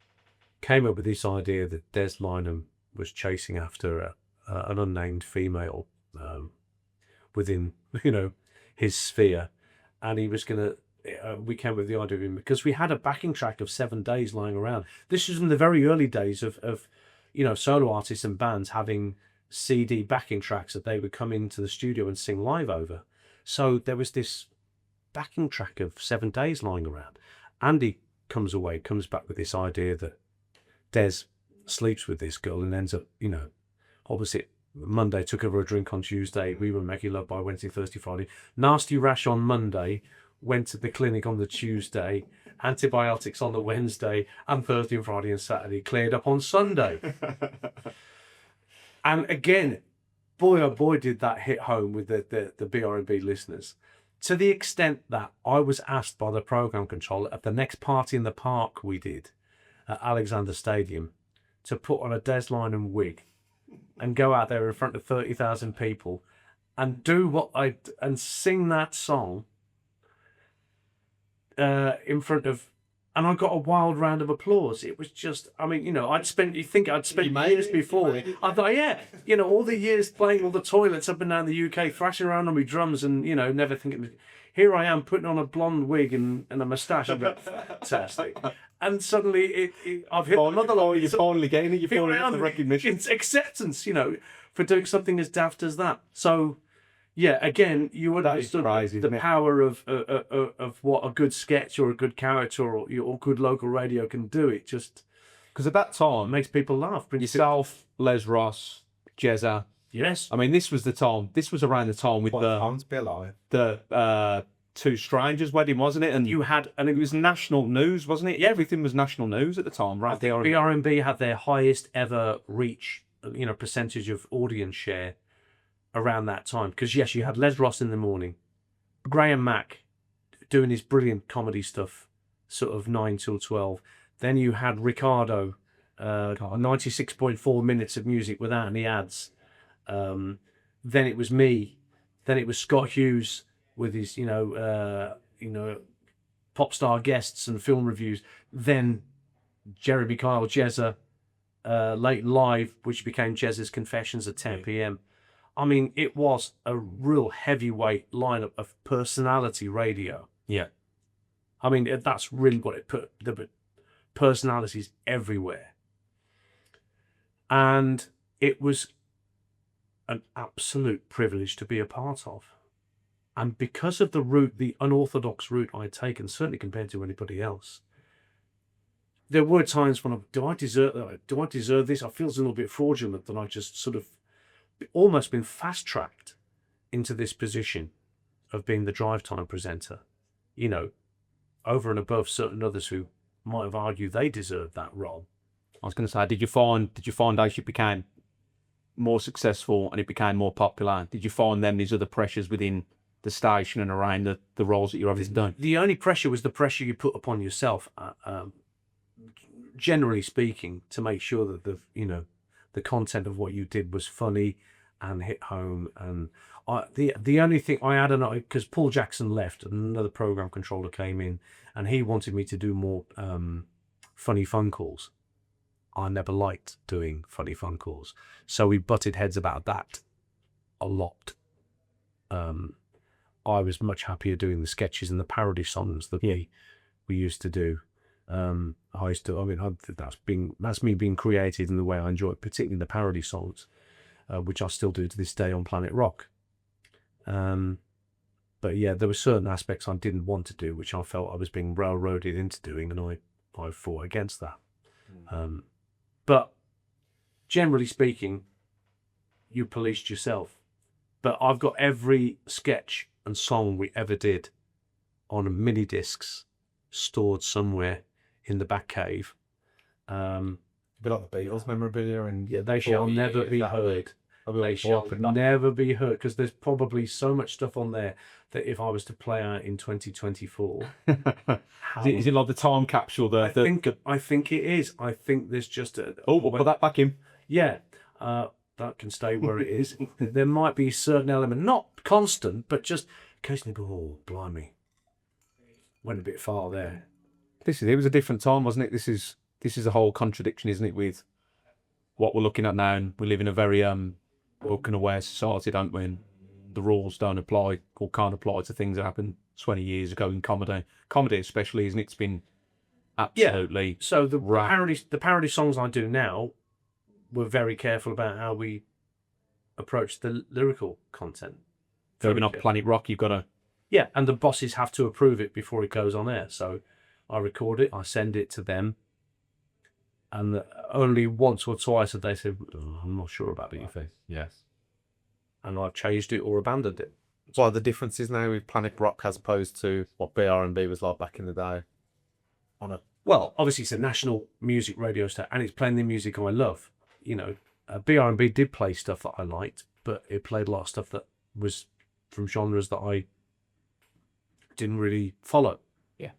Speaker 2: came up with this idea that Des Lynham was chasing after an unnamed female within his sphere, and he was gonna. We came up with the idea of him because we had a backing track of 7 Days lying around. This was in the very early days of solo artists and bands having CD backing tracks that they would come into the studio and sing live over. So there was this backing track of 7 Days lying around. Andy comes back with this idea that Des sleeps with this girl and ends up, opposite. Monday, took over a drink on Tuesday. We were making love by Wednesday, Thursday, Friday. Nasty rash on Monday. Went to the clinic on the Tuesday. Antibiotics on the Wednesday. And Thursday and Friday and Saturday. Cleared up on Sunday. And again, boy oh boy did that hit home with the BRMB listeners. To the extent that I was asked by the programme controller at the next party in the park we did at Alexander Stadium to put on a Des Lynham wig and go out there in front of 30,000 people and do and sing that song in front of and I got a wild round of applause. It was just, I mean, you know, I'd spent years before. I thought, yeah, you know, all the years playing all the toilets up and down the UK, thrashing around on my drums, and you know, never thinking. Here I am putting on a blonde wig and a moustache. I'm going, fantastic. And suddenly, I've hit another line.
Speaker 1: You're finally getting it. You're finally getting the recognition.
Speaker 2: It's acceptance, you know, for doing something as daft as that. So, yeah, again, you understood the power of what a good sketch or a good character or good local radio can do. It just
Speaker 1: because at that time
Speaker 2: makes people laugh.
Speaker 1: Yourself, Les Ross, Jezza.
Speaker 2: Yes.
Speaker 1: I mean, this was the time. This was around the time with the Two Strangers wedding, wasn't it? And it was national news, wasn't it? Yeah, everything was national news at the time, right?
Speaker 2: The BRMB had their highest ever reach, you know, percentage of audience share around that time. Because yes, you had Les Ross in the morning, Graham Mack doing his brilliant comedy stuff, sort of 9 till 12. Then you had Ricardo, 96.4 minutes of music without any ads. Then it was me. Then it was Scott Hughes with his, pop star guests and film reviews. Then Jeremy Kyle, Jezza, Late Live, which became Jezza's Confessions at 10 p.m. I mean, it was a real heavyweight lineup of personality radio.
Speaker 1: Yeah.
Speaker 2: I mean, that's really what it put. The personalities everywhere. And it was an absolute privilege to be a part of. And because of the unorthodox route I'd taken, certainly compared to anybody else, there were times when do I deserve this? I feel it's a little bit fraudulent that I just sort of almost been fast-tracked into this position of being the drive time presenter, you know, over and above certain others who might have argued they deserved that role.
Speaker 1: I was going to say, did you find as you became more successful and it became more popular, did you find these other pressures within the station and around the roles that you're obviously doing?
Speaker 2: The only pressure was the pressure you put upon yourself, generally speaking, to make sure that the content of what you did was funny and hit home. And the only thing I had, because Paul Jackson left, another program controller came in, and he wanted me to do more funny phone calls. I never liked doing funny phone calls, so we butted heads about that a lot. I was much happier doing the sketches and the parody songs that we used to do. That's me being creative in the way I enjoy it, particularly the parody songs, which I still do to this day on Planet Rock. But yeah, there were certain aspects I didn't want to do, which I felt I was being railroaded into doing, and I fought against that. But generally speaking, you policed yourself. But I've got every sketch and song we ever did on mini discs stored somewhere in the back cave.
Speaker 3: A bit like the Beatles memorabilia, and
Speaker 2: they shall never be heard. They shall never be heard, because there's probably so much stuff on there that if I was to play out in 2024,
Speaker 1: is it like the time capsule?
Speaker 2: I think it is. I think there's just
Speaker 1: we'll put that back in.
Speaker 2: Yeah, that can stay where it is. There might be a certain element, not constant, but just occasionally. Oh, blimey, went a bit far there.
Speaker 1: It was a different time, wasn't it? This is a whole contradiction, isn't it, with what we're looking at now? And we live in a very woken aware society, don't we? And the rules don't apply or can't apply to things that happened 20 years ago in comedy especially, isn't it? It's been absolutely
Speaker 2: So the parody songs I do now, we're very careful about how we approach the lyrical content.
Speaker 1: Going on Planet Rock, you've got to
Speaker 2: and the bosses have to approve it before it goes on air. So I record it, I send it to them, and only once or twice have they said, I'm not sure about it.
Speaker 3: Yes.
Speaker 2: And I've changed it or abandoned it.
Speaker 3: What are the differences now with Planet Rock as opposed to what BRMB was like back in the day?
Speaker 2: Well, obviously it's a national music radio station, and it's playing the music I love. You know, BRMB did play stuff that I liked, but it played a lot of stuff that was from genres that I didn't really follow.
Speaker 1: Yeah.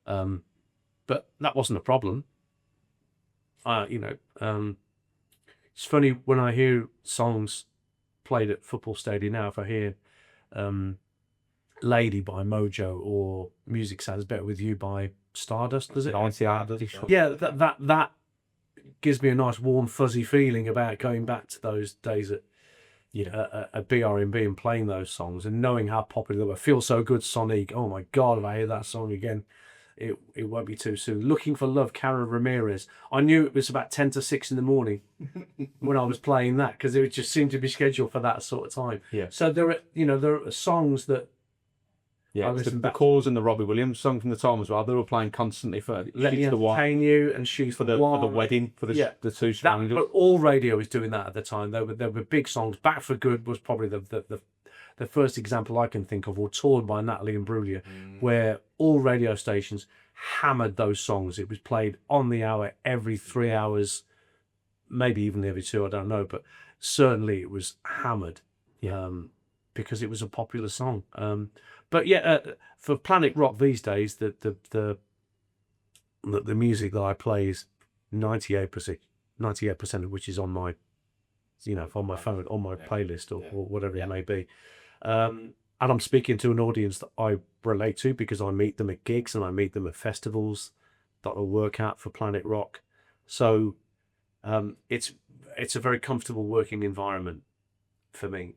Speaker 2: But that wasn't a problem. It's funny when I hear songs played at football stadium now. If I hear Lady by Mojo or Music Sounds Better With You by Stardust, does it?
Speaker 3: 90 hours.
Speaker 2: Yeah, that gives me a nice warm fuzzy feeling about going back to those days at BRMB and playing those songs and knowing how popular they were. Feel So Good, Sonic. Oh my God, if I hear that song again, it won't be too soon. Looking for Love, Karen Ramirez. I knew it was about 10 to 6 in the morning when I was playing that because it just seemed to be scheduled for that sort of time.
Speaker 1: Yeah.
Speaker 2: So there are songs that
Speaker 1: Yeah,
Speaker 2: I
Speaker 1: the
Speaker 2: listen back to.
Speaker 1: Cause and the Robbie Williams song from the time as well. They were playing constantly for
Speaker 2: Let Me
Speaker 1: Shoot the One,
Speaker 2: Entertain You and Shoot
Speaker 1: for the wedding, for the two
Speaker 2: that,
Speaker 1: strangers.
Speaker 2: but all radio was doing that at the time. There were big songs. Back for Good was probably the first example I can think of, or Torn by Natalie and Brulia, where all radio stations hammered those songs. It was played on the hour every 3 hours, maybe even every 2, I don't know, but certainly it was hammered because it was a popular song. But yeah, for Planet Rock these days, the music that I play is 98% of which is on my, on my phone, on my playlist or whatever it may be. And I'm speaking to an audience that I relate to because I meet them at gigs and I meet them at festivals that I work at for Planet Rock. So it's a very comfortable working environment for me.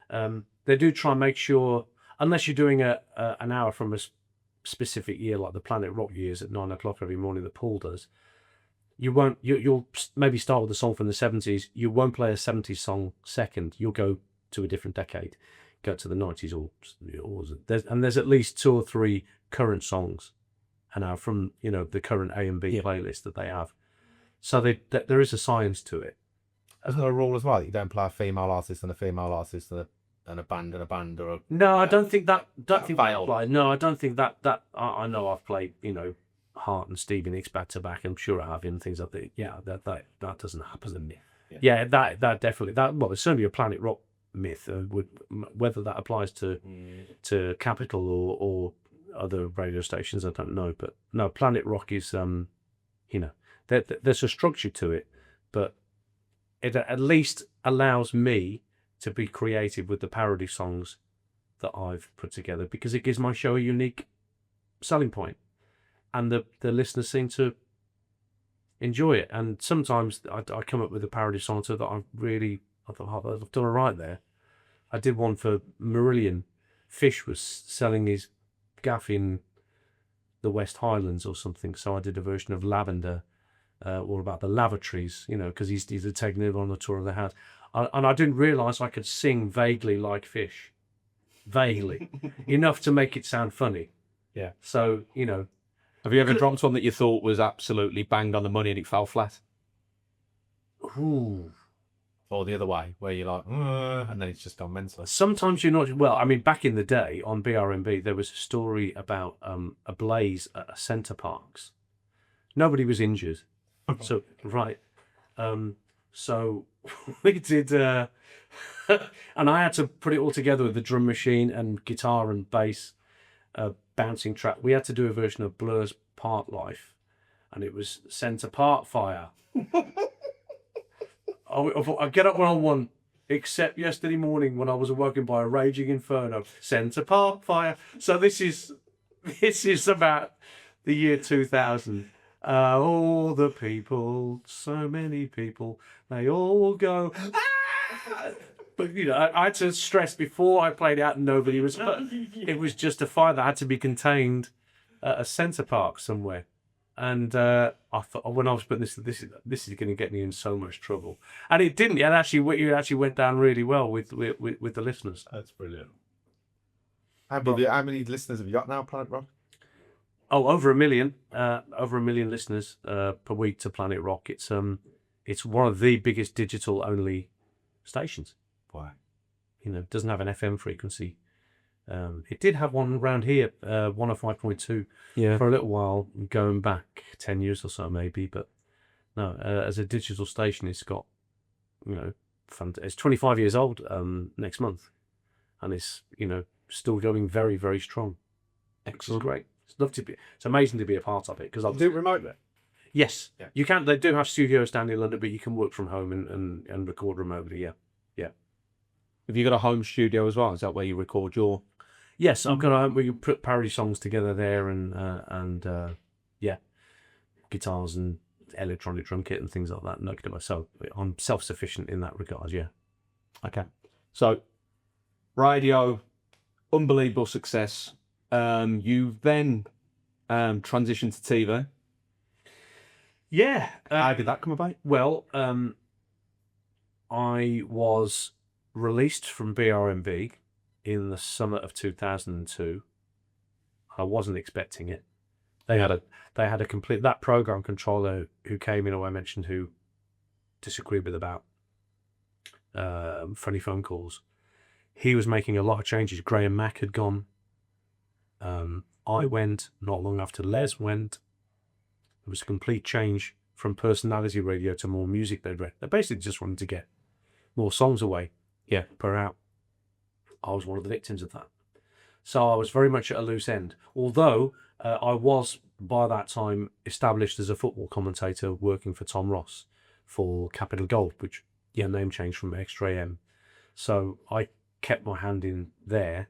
Speaker 2: They do try and make sure, unless you're doing an hour from a specific year like the Planet Rock years at 9 o'clock every morning that Paul does, you'll maybe start with a song from the 70s. You won't play a 70s song second. You'll go to a different decade, go to the 90s there's at least 2 or 3 current songs an hour from the current A&B playlist that they have. So there is a science to it.
Speaker 3: Isn't there a rule as well that you don't play a female artist and a female artist and a band or a...
Speaker 2: No, I don't think that.
Speaker 3: failed.
Speaker 2: No, I don't think that. I know I've played Hart and Stevie Nicks back to back. I'm sure I have in things like that. Yeah, that doesn't happen. Yeah, that definitely well, it's certainly a Planet Rock myth. Whether that applies to Capital or other radio stations, I don't know. But no, Planet Rock is there's a structure to it, but it at least allows me to be creative with the parody songs that I've put together because it gives my show a unique selling point, and the listeners seem to enjoy it. And sometimes I come up with a parody song that I thought I've done all right there. I did one for Marillion. Fish was selling his gaff in the West Highlands or something, so I did a version of Lavender, all about the lavatories, because he's taking it on the tour of the house. And I didn't realise I could sing vaguely like Fish. Vaguely. Enough to make it sound funny.
Speaker 3: Yeah.
Speaker 2: So,
Speaker 1: Have you ever dropped one that you thought was absolutely banged on the money and it fell flat?
Speaker 2: Ooh.
Speaker 3: Or the other way, where you're like, and then it's just gone mental.
Speaker 2: Sometimes you're not... Well, I mean, back in the day on BRMB, there was a story about a blaze at a Centre Parks. Nobody was injured. So, right. So we did... and I had to put it all together with the drum machine and guitar and bass bouncing track. We had to do a version of Blur's Part Life, and it was Centre Park Fire. I get up when I want, except yesterday morning when I was awoken by a raging inferno. Centre Park Fire. So this is about the year 2000. All the people, so many people, they all go. Ah! But I had to stress before I played out, nobody was hurt. It was just a fire that had to be contained at a Centre Park somewhere. And I thought, when I was putting this is going to get me in so much trouble, and it didn't. It actually went down really well with the listeners.
Speaker 3: That's brilliant. How many listeners have you got now, Planet Rock?
Speaker 2: Oh, over 1 million. Over 1 million listeners per week to Planet Rock. It's one of the biggest digital only stations.
Speaker 3: Wow.
Speaker 2: It doesn't have an FM frequency. It did have one around here, 105.2 for a little while, going back 10 years or so maybe, but no, as a digital station, it's got, it's 25 years old next month, and it's, still going very, very strong. Excellent. It's great. It's amazing to be a part of it. Because I'll
Speaker 3: do it remotely?
Speaker 2: Yes. Yeah. You can. They do have studios down in London, but you can work from home and record remotely, yeah.
Speaker 1: Have you got a home studio as well? Is that where you record your...
Speaker 2: Yes, I've got. We put parody songs together there, and guitars and electronic drum kit and things like that. No, so I'm self-sufficient in that regard. Yeah.
Speaker 1: Okay. So, radio, unbelievable success. You then transitioned to TV.
Speaker 2: Yeah.
Speaker 1: How did that come about?
Speaker 2: Well, I was released from BRMB in the summer of 2002. I wasn't expecting it. They had a complete, that program controller who came in, who I mentioned, who disagreed with about funny phone calls. He was making a lot of changes. Graham Mack had gone. I went not long after Les went. It was a complete change from personality radio to more music they'd read. They basically just wanted to get more songs away, per hour. I was one of the victims of that. So I was very much at a loose end. Although I was, by that time, established as a football commentator working for Tom Ross for Capital Gold, which, name changed from Extra AM. So I kept my hand in there.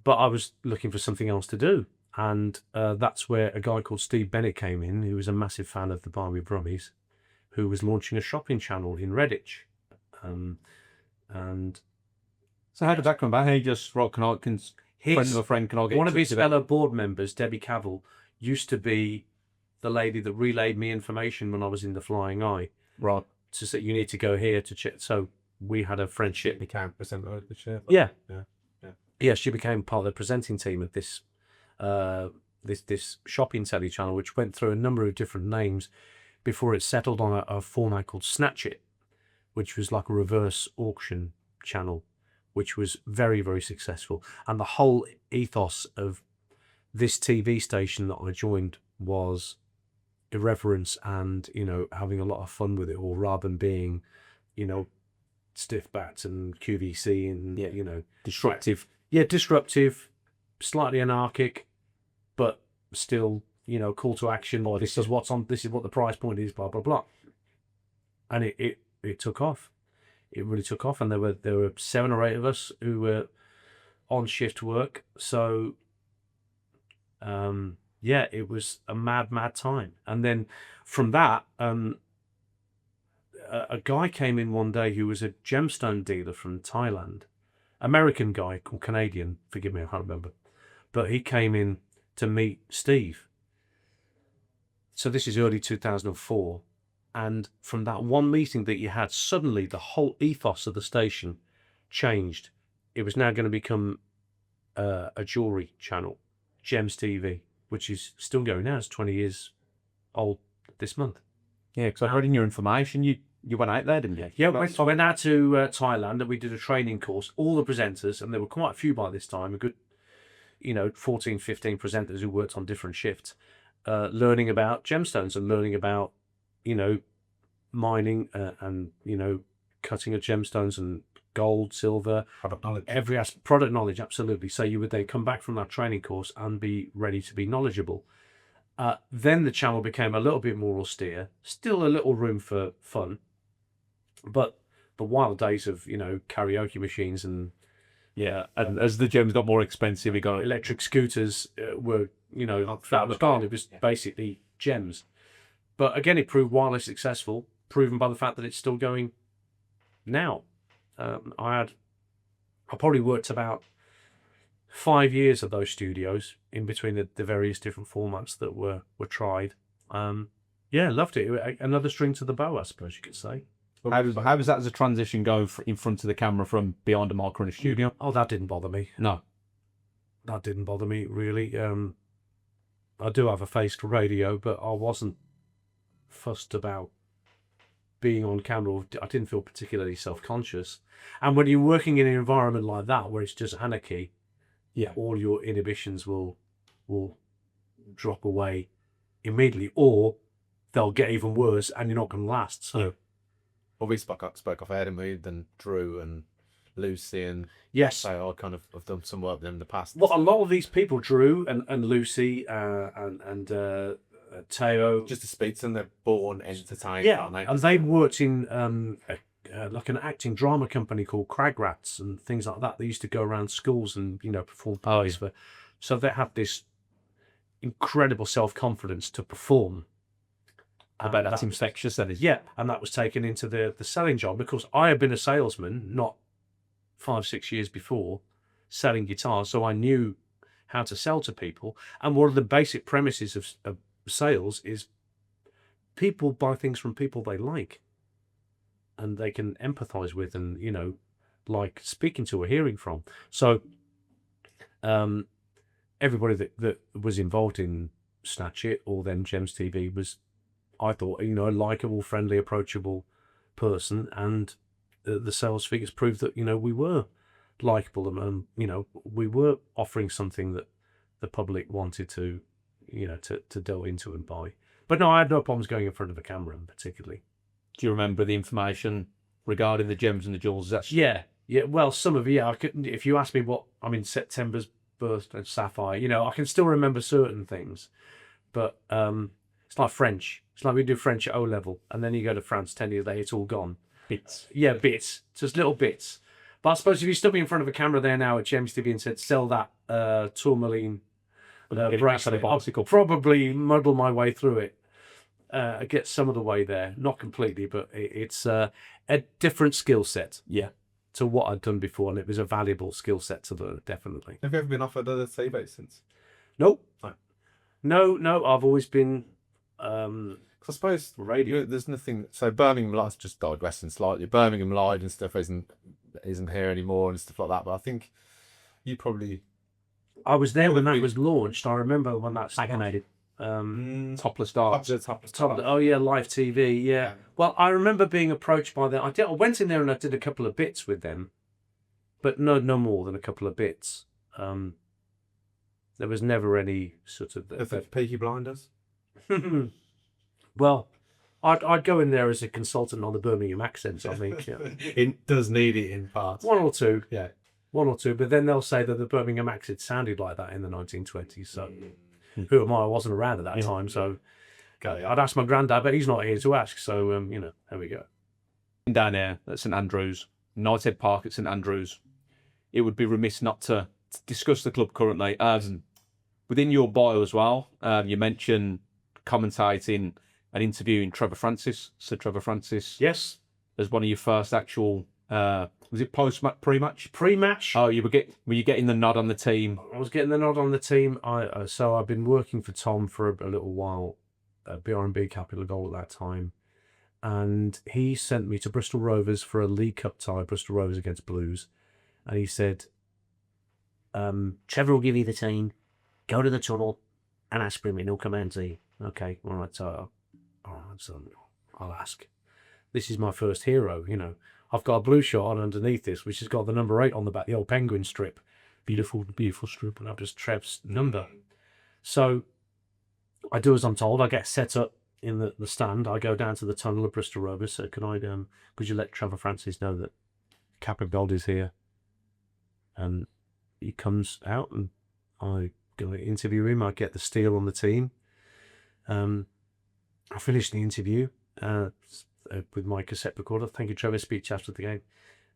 Speaker 2: But I was looking for something else to do. And that's where a guy called Steve Bennett came in, who was a massive fan of the Barmy Brumies, who was launching a shopping channel in Redditch. And
Speaker 1: So how did that come about? He just friend of a friend, can I get
Speaker 2: one of
Speaker 1: in
Speaker 2: his
Speaker 1: touch with it?
Speaker 2: fellow board members, Debbie Cavell, used to be the lady that relayed me information when I was in the Flying Eye.
Speaker 1: Right.
Speaker 2: To say, you need to go here to check. So we had a friendship.
Speaker 3: Became presenter of the show.
Speaker 2: Yeah, she became part of the presenting team of this this shopping telly channel, which went through a number of different names before it settled on a format called Snatch It, which was like a reverse auction channel, which was very, very successful. And the whole ethos of this TV station that I joined was irreverence and, having a lot of fun with it all, rather than being, stiff bats and QVC and,
Speaker 1: Disruptive.
Speaker 2: Yeah, disruptive, slightly anarchic, but still, call to action. Or this is what's on. This is what the price point is. Blah blah blah. And it took off. It really took off, and there were 7 or 8 of us who were on shift work. So, it was a mad time. And then from that, a guy came in one day who was a gemstone dealer from Thailand. American guy called Canadian, forgive me, I can't remember. But he came in to meet Steve. So this is early 2004. And from that one meeting that you had, suddenly the whole ethos of the station changed. It was now going to become a jewelry channel, Gems TV, which is still going now. It's 20 years old this month.
Speaker 1: Yeah, because I heard in your information you went out there, didn't you?
Speaker 2: Yeah, I went out to Thailand and we did a training course. All the presenters, and there were quite a few by this time, a good, 14, 15 presenters who worked on different shifts, learning about gemstones and learning about, mining and, cutting of gemstones and gold, silver.
Speaker 3: Product knowledge.
Speaker 2: Product knowledge, absolutely. So you would then come back from that training course and be ready to be knowledgeable. Then the channel became a little bit more austere, still a little room for fun. But the wild days of, karaoke machines and
Speaker 1: as the gems got more expensive, we got
Speaker 2: electric scooters were, that was gone. It was basically gems. But again, it proved wildly successful, proven by the fact that it's still going now. I probably worked about 5 years of those studios in between the various different formats that were tried. Loved it. Another string to the bow, I suppose you could say.
Speaker 1: How was that as a transition going in front of the camera from behind a mic in a studio?
Speaker 2: Oh, that didn't bother me.
Speaker 1: No.
Speaker 2: That didn't bother me, really. I do have a face for radio, but I wasn't fussed about being on camera. I didn't feel particularly self-conscious. And when you're working in an environment like that, where it's just anarchy, all your inhibitions will drop away immediately, or they'll get even worse and you're not going to last. So,
Speaker 3: well, we spoke off air, didn't we? Then Drew and Lucy and
Speaker 2: yes,
Speaker 3: I kind of have done some work with them in the past.
Speaker 2: Well, a lot of these people, Drew and Lucy and Teo,
Speaker 3: just to speak to them, they're born entertainers, aren't they?
Speaker 2: And they worked in like an acting drama company called Crag Rats and things like that. They used to go around schools and perform plays for. So they have this incredible self-confidence to perform
Speaker 1: I bet that's infectious, that is.
Speaker 2: Yeah, and that was taken into the selling job, because I had been a salesman not 5-6 years before, selling guitars, so I knew how to sell to people. And one of the basic premises of sales is people buy things from people they like and they can empathize with, and like speaking to or hearing from. So everybody that was involved in Snatch It, or then Gems TV, was, I thought, a likable, friendly, approachable person, and the sales figures proved that we were likable, and we were offering something that the public wanted to to delve into and buy. But no, I had no problems going in front of a camera, particularly.
Speaker 1: Do you remember the information regarding the gems and the jewels?
Speaker 2: Yeah. Well, some of it, yeah. I couldn't. If you ask me what September's birth and sapphire, I can still remember certain things, but it's like French. It's like we do French at O level, and then you go to France 10 years later, it's all gone.
Speaker 1: Bits.
Speaker 2: Yeah, bits. Just little bits. But I suppose if you stood me in front of a camera there now at Gems TV and said, sell that tourmaline bracelet, I'll probably muddle my way through it. Get some of the way there. Not completely, but it's a different skill set.
Speaker 1: Yeah.
Speaker 2: To what I'd done before, and it was a valuable skill set to learn, definitely.
Speaker 3: Have you ever been offered other TV since?
Speaker 2: Nope.
Speaker 3: No.
Speaker 2: No, I've always been...
Speaker 3: I suppose
Speaker 2: radio.
Speaker 3: There's nothing. So Birmingham Live, just digressing slightly. Birmingham Live and stuff isn't here anymore and stuff like that. But I think you probably.
Speaker 2: I was there when that was launched. I remember when that stagnated.
Speaker 1: Topless Darts.
Speaker 2: Oh yeah, live TV. Yeah. Well, I remember being approached by them. I went in there and I did a couple of bits with them, but no more than a couple of bits. There was never any sort of.
Speaker 3: If it's Peaky Blinders.
Speaker 2: Well, I'd go in there as a consultant on the Birmingham accents, I think. Yeah.
Speaker 3: It does need it in parts.
Speaker 2: One or two.
Speaker 3: Yeah.
Speaker 2: One or two, but then they'll say that the Birmingham accent sounded like that in the 1920s. So who am I? I wasn't around at that time, so I'd ask my granddad, but he's not here to ask. So, there we go.
Speaker 1: Down here at St Andrews, Knighthead Park at St Andrews, it would be remiss not to discuss the club currently. Within your bio as well, you mentioned commentating and interviewing Trevor Francis. So Trevor Francis,
Speaker 2: yes,
Speaker 1: as one of your first actual, was it post-match, pre-match?
Speaker 2: Pre-match.
Speaker 1: Oh, were you getting the nod on the team?
Speaker 2: I was getting the nod on the team. So I've been working for Tom for a little while, BRMB Capital Goal at that time, and he sent me to Bristol Rovers for a League Cup tie, Bristol Rovers against Blues, and he said, Trevor will give you the team, go to the tunnel and ask for him and he'll come and see. Okay, all right, so I'll ask. This is my first hero, I've got a blue shirt on underneath this, which has got the number 8 on the back, the old Penguin strip. Beautiful, beautiful strip, and I've just Trev's number. So I do as I'm told. I get set up in the stand. I go down to the tunnel of Bristol Rovers. So could you let Trevor Francis know that Cap and Gold is here? And he comes out and I go interview him. I get the steal on the team. I finished the interview with my cassette recorder. Thank you, Trevor. Speech after the game.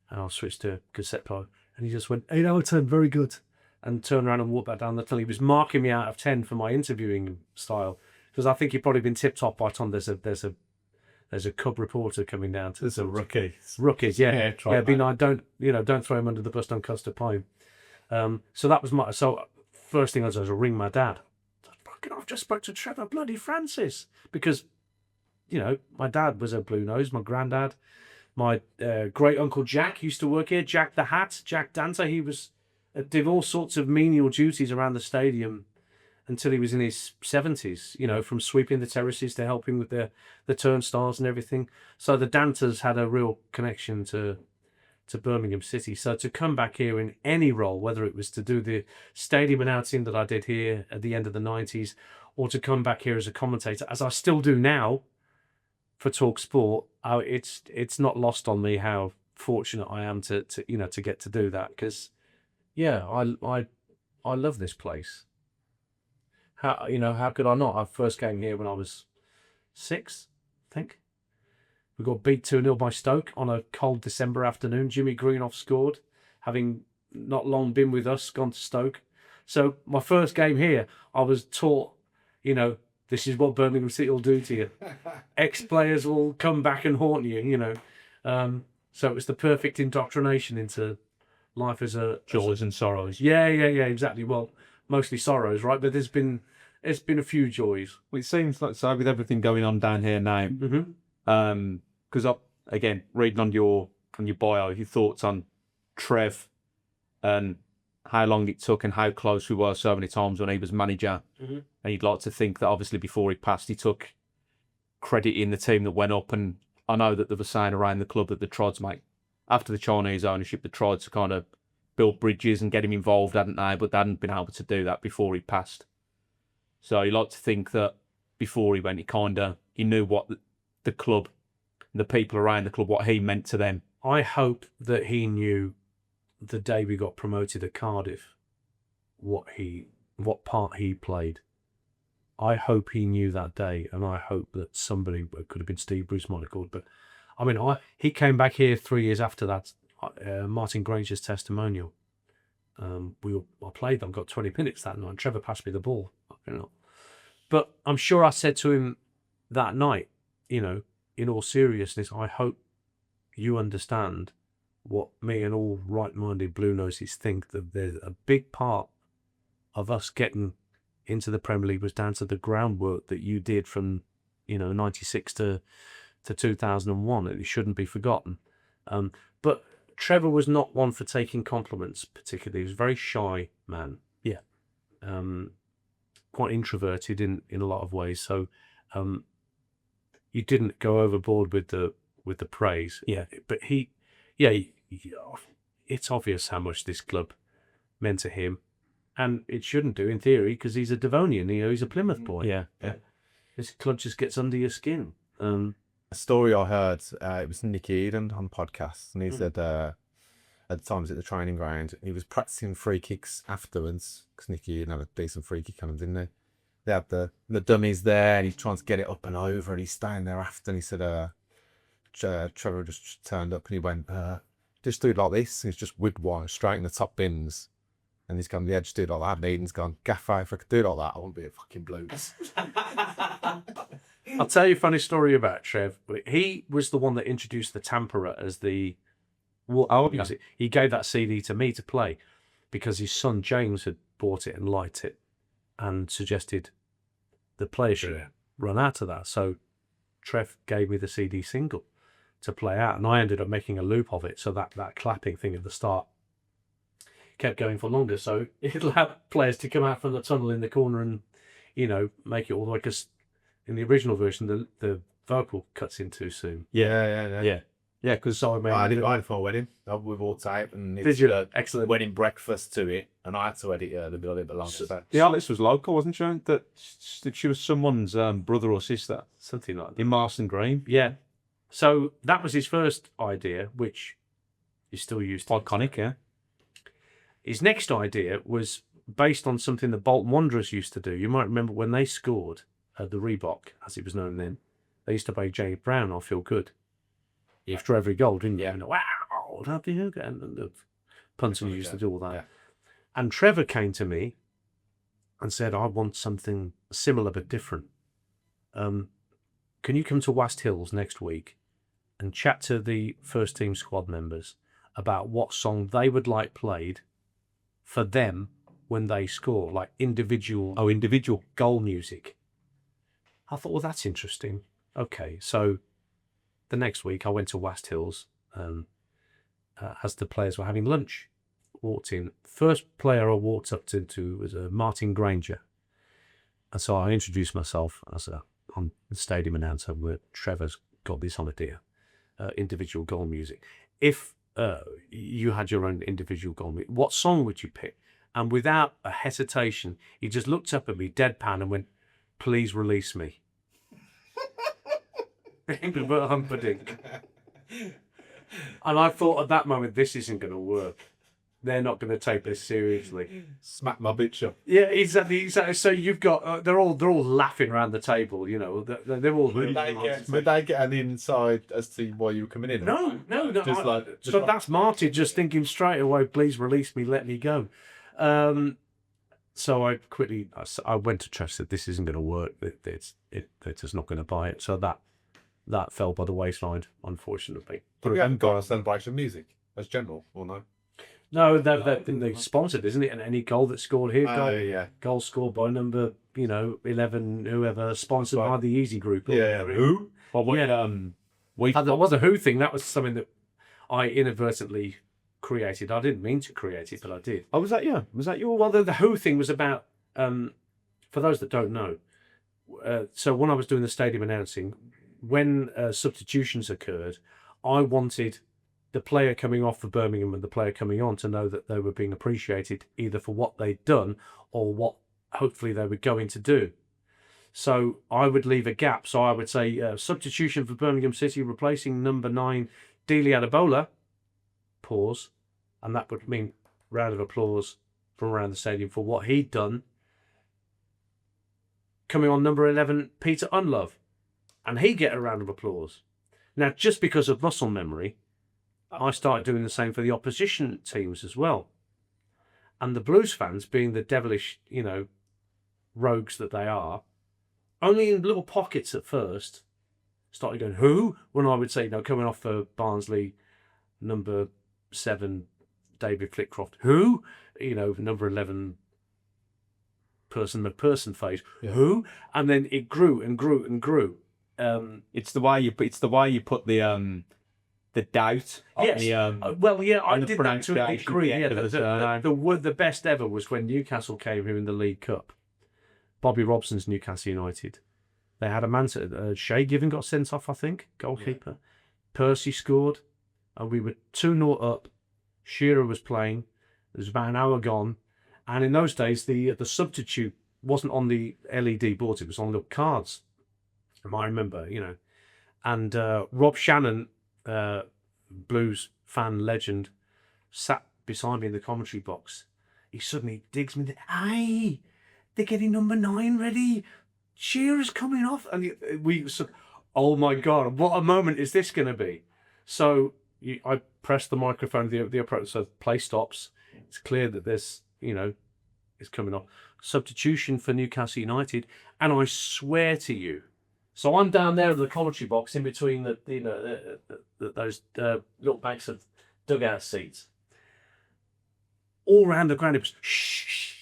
Speaker 2: And I'll switch to cassette player. And he just went, 8 out of 10, very good. And turned around and walked back down the tunnel. He was marking me out of 10 for my interviewing style. Because I think he'd probably been tipped off by Tom. There's a cub reporter coming down to.
Speaker 3: There's a rookie.
Speaker 2: Rookies, yeah. Yeah, be nice. Don't throw him under the bus, don't custard pie. So that was first thing I did was ring my dad. I've just spoke to Trevor bloody Francis. Because, my dad was a blue nose, my granddad. My great uncle Jack used to work here. Jack the Hat, Jack Danter. He did all sorts of menial duties around the stadium until he was in his 70s, from sweeping the terraces to helping with the turnstiles and everything. So the Danters had a real connection to Birmingham City. So to come back here in any role, whether it was to do the stadium announcing that I did here at the end of the 90s, or to come back here as a commentator, as I still do now for talkSPORT, it's not lost on me how fortunate I am to get to do that. Because, yeah, I love this place. How could I not? I first came here when I was 6, I think. We got beat 2-0 by Stoke on a cold December afternoon. Jimmy Greenoff scored, having not long been with us, gone to Stoke. So my first game here, I was taught, This is what Birmingham City will do to you. Ex-players will come back and haunt you, you know. So it was the perfect indoctrination into life as a...
Speaker 1: Joys and sorrows.
Speaker 2: Yeah, exactly. Well, mostly sorrows, right? But it's been a few joys.
Speaker 1: Well, it seems like so with everything going on down here now.
Speaker 2: Mm-hmm.
Speaker 1: Because again, reading on your bio, your thoughts on Trev and how long it took and how close we were so many times when he was manager.
Speaker 2: Mm-hmm.
Speaker 1: And you'd like to think that obviously before he passed, he took credit in the team that went up. And I know that they were saying around the club that the Trods, mate, after the Chinese ownership, the Trods to kind of build bridges and get him involved, hadn't they? But they hadn't been able to do that before he passed. So you like to think that before he went, he knew what the club, the people around the club, what he meant to them.
Speaker 2: I hope that he knew the day we got promoted at Cardiff what part he played. I hope he knew that day, and I hope that somebody, it could have been Steve Bruce, might have called, but I mean, he came back here 3 years after that. Martin Granger's testimonial. I played them, got 20 minutes that night. Trevor passed me the ball, you know. But I'm sure I said to him that night, you know, in all seriousness, I hope you understand what me and all right-minded Blue Noses think, that there's a big part of us getting into the Premier League was down to the groundwork that you did from, you know, 96 to 2001. It shouldn't be forgotten. But Trevor was not one for taking compliments particularly. He was a very shy man.
Speaker 1: Yeah.
Speaker 2: Quite introverted in a lot of ways. So you didn't go overboard with the praise.
Speaker 1: Yeah.
Speaker 2: But it's obvious how much this club meant to him. And it shouldn't do in theory because he's a Devonian, you know, he's a Plymouth boy.
Speaker 1: Yeah.
Speaker 2: This club just gets under your skin.
Speaker 3: A story I heard, it was Nick Eden on podcasts, and he said at the times at the training ground, he was practicing free kicks afterwards, because Nick Eden had a decent free kick on him, didn't he? They had the dummies there, and he's trying to get it up and over, and he's standing there after, and he said, Trevor just turned up, and he went, just do it like this, and he's just wood wire straight in the top bins. And he's gone, yeah, just do it like that. And Eden's gone, Gaffer, if I could do it like that, I wouldn't be a fucking Blues.
Speaker 2: I'll tell you a funny story about Trev. He was the one that introduced the Tamperer as the music. He gave that CD to me to play because his son James had bought it and liked it and suggested the player should run out of that. So Trev gave me the CD single to play out, and I ended up making a loop of it. So that clapping thing at the start kept going for longer, so it'll have players to come out from the tunnel in the corner and, you know, make it all the way, because in the original version the vocal cuts in too soon.
Speaker 1: Yeah, because
Speaker 2: So
Speaker 3: I did it for a wedding with all tape, and
Speaker 2: Did
Speaker 3: it's
Speaker 2: you? Excellent.
Speaker 3: wedding breakfast to it, and I had to edit the bill a bit longer. So.
Speaker 1: the Alice was local, wasn't she? That she was someone's brother or sister
Speaker 2: Something like that.
Speaker 1: in Marston Green.
Speaker 2: Yeah. So that was his first idea, which is still used.
Speaker 1: Iconic, yeah.
Speaker 2: His next idea was based on something that Bolton Wanderers used to do. You might remember when they scored the Reebok, as it was known then, they used to play Jay Brown, I Feel Good, after every goal, didn't you? And, wow, how do you get? And the punter used to do all that.
Speaker 3: Yeah.
Speaker 2: And Trevor came to me and said, I want something similar but different. Can you come to West Hills next week and chat to the first team squad members about what song they would like played for them when they score, like individual goal music? I thought, well, that's interesting. Okay, so the next week I went to West Hills as the players were having lunch. Walked in. First player I walked up to was Martin Granger. And so I introduced myself as I'm the stadium announcer, where Trevor's got this idea, individual goal music. If you had your own individual goal music, what song would you pick? And without a hesitation, he just looked up at me, deadpan, and went, please release me. Humperdinck. And I thought at that moment, this isn't going to work. They're not going to take this seriously.
Speaker 3: Smack my bitch up.
Speaker 2: Yeah, exactly. So you've got they're all laughing around the table. You know, they're all.
Speaker 3: Would they get an insight as to why you were coming in?
Speaker 2: No.
Speaker 3: Just
Speaker 2: That's Marty just thinking straight away. Please release me. Let me go. So I quickly, I went to Trust, said, this isn't going to work. They're just not going to buy it. So that fell by the wayside, unfortunately.
Speaker 3: But we haven't got a celebration of music as general, or no?
Speaker 2: No, they sponsored, isn't it? And any goal that's scored here,
Speaker 3: Yeah.
Speaker 2: goal scored by number, 11, whoever, sponsored by the Easy Group.
Speaker 3: Yeah. Who?
Speaker 1: Well,
Speaker 2: That was a Who thing. That was something that I inadvertently created. I didn't mean to create it, but I did.
Speaker 1: Oh, was that you? Was that your?
Speaker 2: Well, the Who thing was about, for those that don't know, so when I was doing the stadium announcing, when substitutions occurred, I wanted the player coming off for Birmingham and the player coming on to know that they were being appreciated either for what they'd done or what hopefully they were going to do. So I would leave a gap. So I would say substitution for Birmingham City, replacing number 9, Dele Adebola, pause, and that would mean round of applause from around the stadium for what he'd done. Coming on number 11, Peter Unlove, and he'd get a round of applause. Now, just because of muscle memory, I started doing the same for the opposition teams as well. And the Blues fans, being the devilish, rogues that they are, only in little pockets at first, started going, who? When I would say, coming off for Barnsley, number 7, David Flitcroft, who? Number 11, person face, who? And then it grew and grew and grew.
Speaker 1: It's the way you put the doubt.
Speaker 2: Yes. I did that to a degree. Yeah, the best ever was when Newcastle came here in the League Cup. Bobby Robson's Newcastle United. They had a man, Shay Given got sent off, I think, goalkeeper. Percy scored, and we were 2-0 up. Shearer was playing. There was about an hour gone. And in those days, the substitute wasn't on the LED boards, it was on the cards. I remember, And Rob Shannon, Blues fan legend, sat beside me in the commentary box. He suddenly digs me. Aye, they're getting number 9 ready. Shearer's coming off, and oh my God, what a moment is this going to be? So I pressed the microphone. The approach, so play stops. It's clear that this, is coming off. Substitution for Newcastle United, and I swear to you. So I'm down there in the commentary box, in between those little banks of dugout seats. All around the ground, it was shh.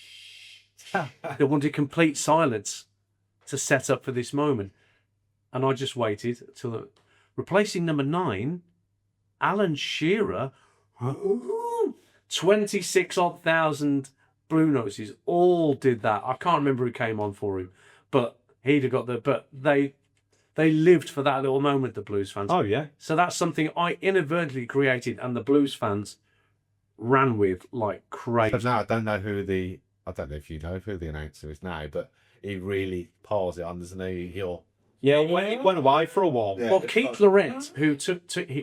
Speaker 2: They wanted complete silence to set up for this moment, and I just waited till replacing number 9, Alan Shearer. 26,000 Blue Noses all did that. I can't remember who came on for him, but he'd have got but they lived for that little moment, the Blues fans.
Speaker 1: Oh, yeah.
Speaker 2: So that's something I inadvertently created, and the Blues fans ran with like crazy.
Speaker 3: So now I don't know if you know who the announcer is now, but he really piles it on, doesn't he?
Speaker 1: It went away for a while.
Speaker 2: Well, Keith Laurent, who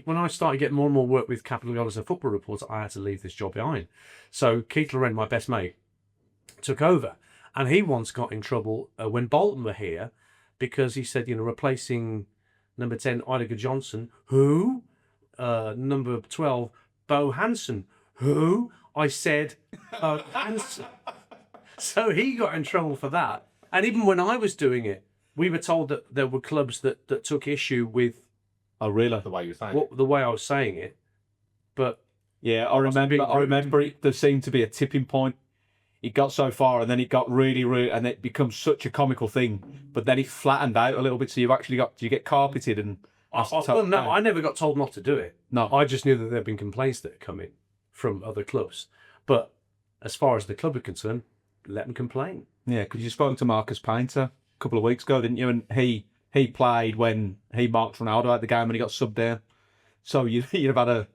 Speaker 2: when I started getting more and more work with Capital Goal as a football reporter, I had to leave this job behind. So Keith Laurent, my best mate, took over, and he once got in trouble when Bolton were here, because he said, replacing number 10, Idiger Johnson, who? Number 12, Bo Hansen, who? I said, Hansen. So he got in trouble for that. And even when I was doing it, we were told that there were clubs that took issue with
Speaker 1: Oh, really?
Speaker 3: the way you were saying
Speaker 2: the way I was saying it. But
Speaker 1: yeah, I remember it. There seemed to be a tipping point. It got so far, and then it got really, and it becomes such a comical thing. But then it flattened out a little bit, so you get carpeted and.
Speaker 2: I never got told not to do it.
Speaker 1: No,
Speaker 2: I just knew that there had been complaints that had come in from other clubs. But as far as the club are concerned, let them complain.
Speaker 1: Yeah, because you spoke to Marcus Painter a couple of weeks ago, didn't you? And he played when he marked Ronaldo at the game and he got subbed there. So you'd have had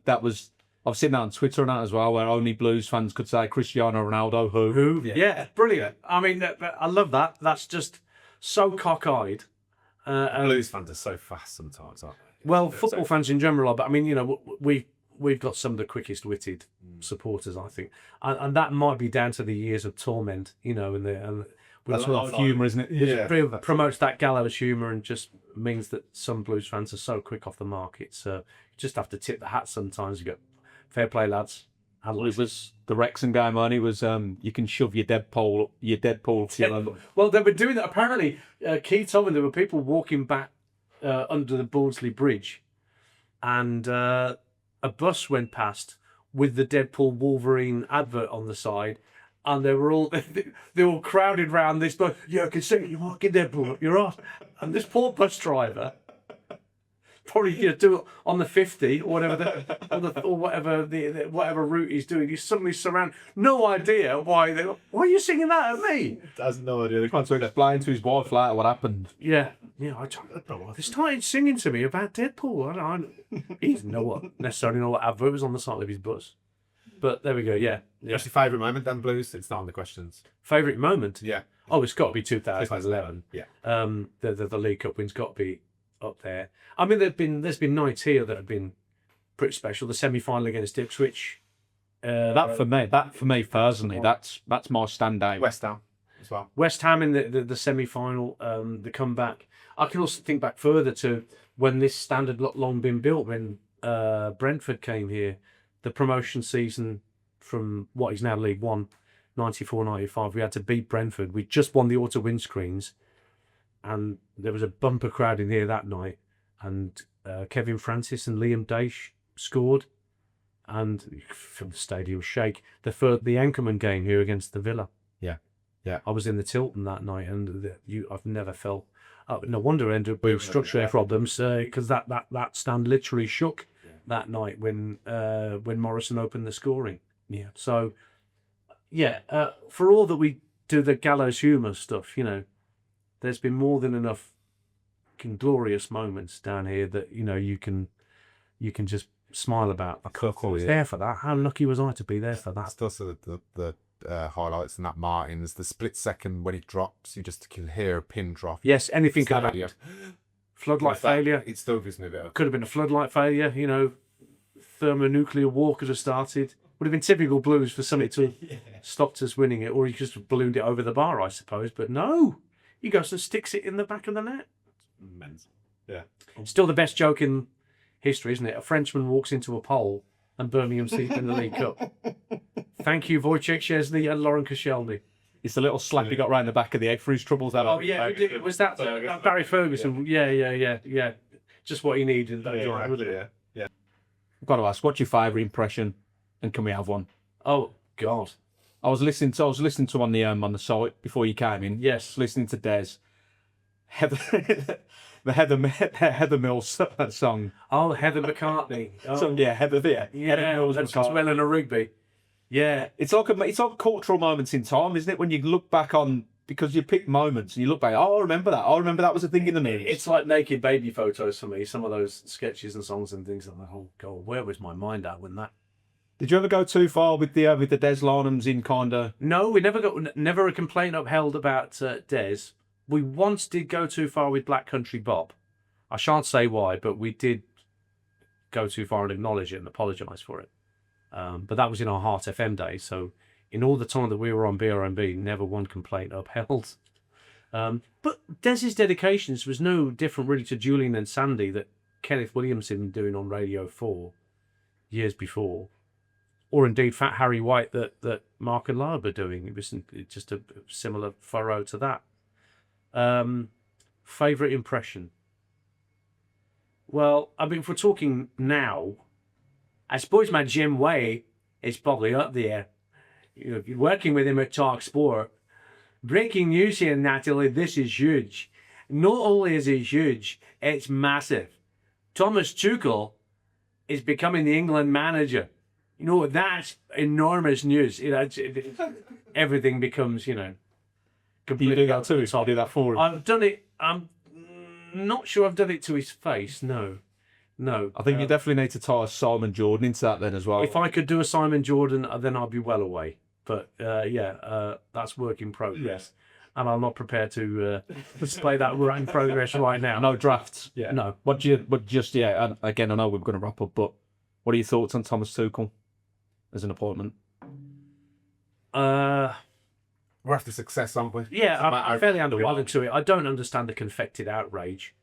Speaker 1: I've seen that on Twitter and that as well, where only Blues fans could say Cristiano Ronaldo, who?
Speaker 2: Yeah, brilliant. I mean, I love that. That's just so cockeyed.
Speaker 3: Blues fans are so fast sometimes, aren't they?
Speaker 2: Well, football fans in general are, but I mean, we've got some of the quickest witted supporters, I think, and that might be down to the years of torment, and
Speaker 1: that's a lot of humour, isn't it?
Speaker 2: It promotes that gallows humour and just means that some Blues fans are so quick off the mark. It's you just have to tip the hat sometimes. You go, fair play, lads.
Speaker 1: Well, it was the Wrexham game on. It was you can shove your Deadpool to
Speaker 2: Well, they were doing that. Apparently, Keith told me there were people walking back under the Bordsley Bridge, and a bus went past with the Deadpool Wolverine advert on the side, and they were all crowded round this bus. Yeah, I can see it. You're walking Deadpool up your arse, and this poor bus driver. Probably do it on the 50 or whatever whatever route he's doing. He's suddenly surrounded. No idea why are you singing that at me?
Speaker 3: Has no idea.
Speaker 1: Can't so explain to his wife later what happened.
Speaker 2: Yeah. They started singing to me about Deadpool. He didn't necessarily know what advert was on the side of his bus. But there we go. Yeah.
Speaker 3: What's your favourite moment, Dan Blues? It's not on the questions.
Speaker 2: Favourite moment?
Speaker 3: Yeah.
Speaker 2: Oh, it's got to be 2011.
Speaker 3: Yeah.
Speaker 2: The League Cup win's got to be up there. I mean, there's been nights here that have been pretty special. The semi-final against Ipswich.
Speaker 1: That for me personally, that's my standout.
Speaker 3: West Ham as well.
Speaker 2: West Ham in the semi-final, the comeback. I can also think back further to when this stand had long been built, when Brentford came here, the promotion season from what is now League One, 94-95. We had to beat Brentford. We just won the auto windscreens. And there was a bumper crowd in here that night, and Kevin Francis and Liam Daish scored, and you could feel the stadium shake. The Anchorman game here against the Villa.
Speaker 3: Yeah.
Speaker 2: I was in the Tilton that night, and I've never felt. No wonder I ended up with structural problems because that stand literally shook that night when Morrison opened the scoring. Yeah. So, yeah, for all that we do the gallows humour stuff, there's been more than enough glorious moments down here that you can just smile about. I was there for that. How lucky was I to be there for that?
Speaker 3: Still, so the highlights in that Martins, the split second when it drops, you just can hear a pin drop.
Speaker 2: Yes, anything could happen. Floodlight failure.
Speaker 3: It still gives me a bit of...
Speaker 2: Could have been a floodlight failure. Thermonuclear war could have started. Would have been typical Blues for something to stopped us winning it, or you just ballooned it over the bar, I suppose. But no. He goes and sticks it in the back of the net.
Speaker 3: Immense. Yeah.
Speaker 2: Still the best joke in history, isn't it? A Frenchman walks into a pole and Birmingham City in the League Cup. Thank you, Wojciech Szczesny and Lauren Koscielny.
Speaker 1: It's the little slap he got round the back of the egg for his troubles.
Speaker 2: Oh, yeah. Was that Barry Ferguson? Yeah. Just what he needed.
Speaker 3: Yeah.
Speaker 1: I've got to ask, what's your favourite impression, and can we have one?
Speaker 2: Oh, God.
Speaker 1: I was listening to on the site before you came in.
Speaker 2: Yes,
Speaker 1: listening to Des. The Heather Mills song.
Speaker 2: Oh, Heather McCartney. Oh.
Speaker 1: Heather Mills.
Speaker 2: That's Eleanor Rigby. Yeah,
Speaker 1: it's like cultural moments in time, isn't it? When you look back on, because you pick moments and you look back. Oh, I remember that. I remember that was a thing in the news.
Speaker 2: It's like naked baby photos for me. Some of those sketches and songs and things. I'm like, oh God, where was my mind at when that?
Speaker 1: Did you ever go too far with the Des Larnhams in kind of?
Speaker 2: No, we never a complaint upheld about Des. We once did go too far with Black Country Bob. I shan't say why, but we did go too far and acknowledge it and apologise for it. But that was in our Heart FM days. So in all the time that we were on BRMB, never one complaint upheld. But Des's dedications was no different really to Julian and Sandy that Kenneth Williamson been doing on Radio 4 years before. Or indeed Fat Harry White that Mark and Lard were doing. It was just a similar furrow to that. Favourite impression? Well, I mean, if we're talking now, I suppose my Jim Way is probably up there. Working with him at talkSPORT. Breaking news here, Natalie, this is huge. Not only is it huge, it's massive. Thomas Tuchel is becoming the England manager. That's enormous news. Everything becomes, completely.
Speaker 1: You do that too, so I'll do that for him.
Speaker 2: I've done it. I'm not sure I've done it to his face. No.
Speaker 1: I think you definitely need to tie a Simon Jordan into that then as well.
Speaker 2: If I could do a Simon Jordan, then I'd be well away. But that's work in progress. And I'm not prepared to display that in progress right now.
Speaker 1: No drafts.
Speaker 2: Yeah. No.
Speaker 1: And again, I know we're going to wrap up, but what are your thoughts on Thomas Tuchel as an appointment?
Speaker 3: We're after success, aren't we?
Speaker 2: Yeah, I'm fairly underwhelmed to it. I don't understand the confected outrage.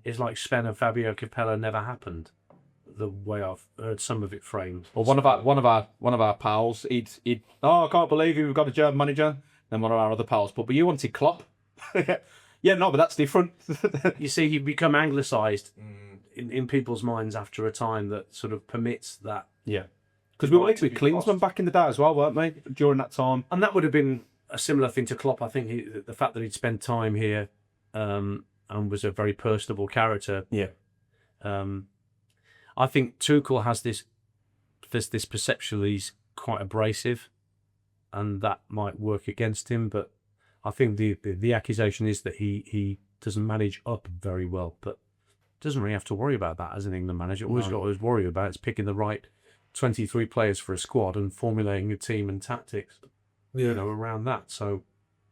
Speaker 2: It's like Sven and Fabio Capello never happened. the way I've heard some of it framed.
Speaker 1: Well, one of our pals, he'd I can't believe we've got a German manager. Then one of our other pals put, but you wanted Klopp. Yeah, no, but that's different.
Speaker 2: You see, you become anglicised in people's minds after a time that sort of permits that.
Speaker 1: Yeah, because we wanted to be Klinsmann back in the day as well, weren't we? During that time,
Speaker 2: And that would have been a similar thing to Klopp. I think the fact that he'd spent time here and was a very personable character.
Speaker 1: yeah,
Speaker 2: I think Tuchel has this perception that he's quite abrasive, and that might work against him. But I think the accusation is that he doesn't manage up very well, but doesn't really have to worry about that as an England manager. All he's got to worry about is picking the right 23 players for a squad and formulating a team and tactics, around that. So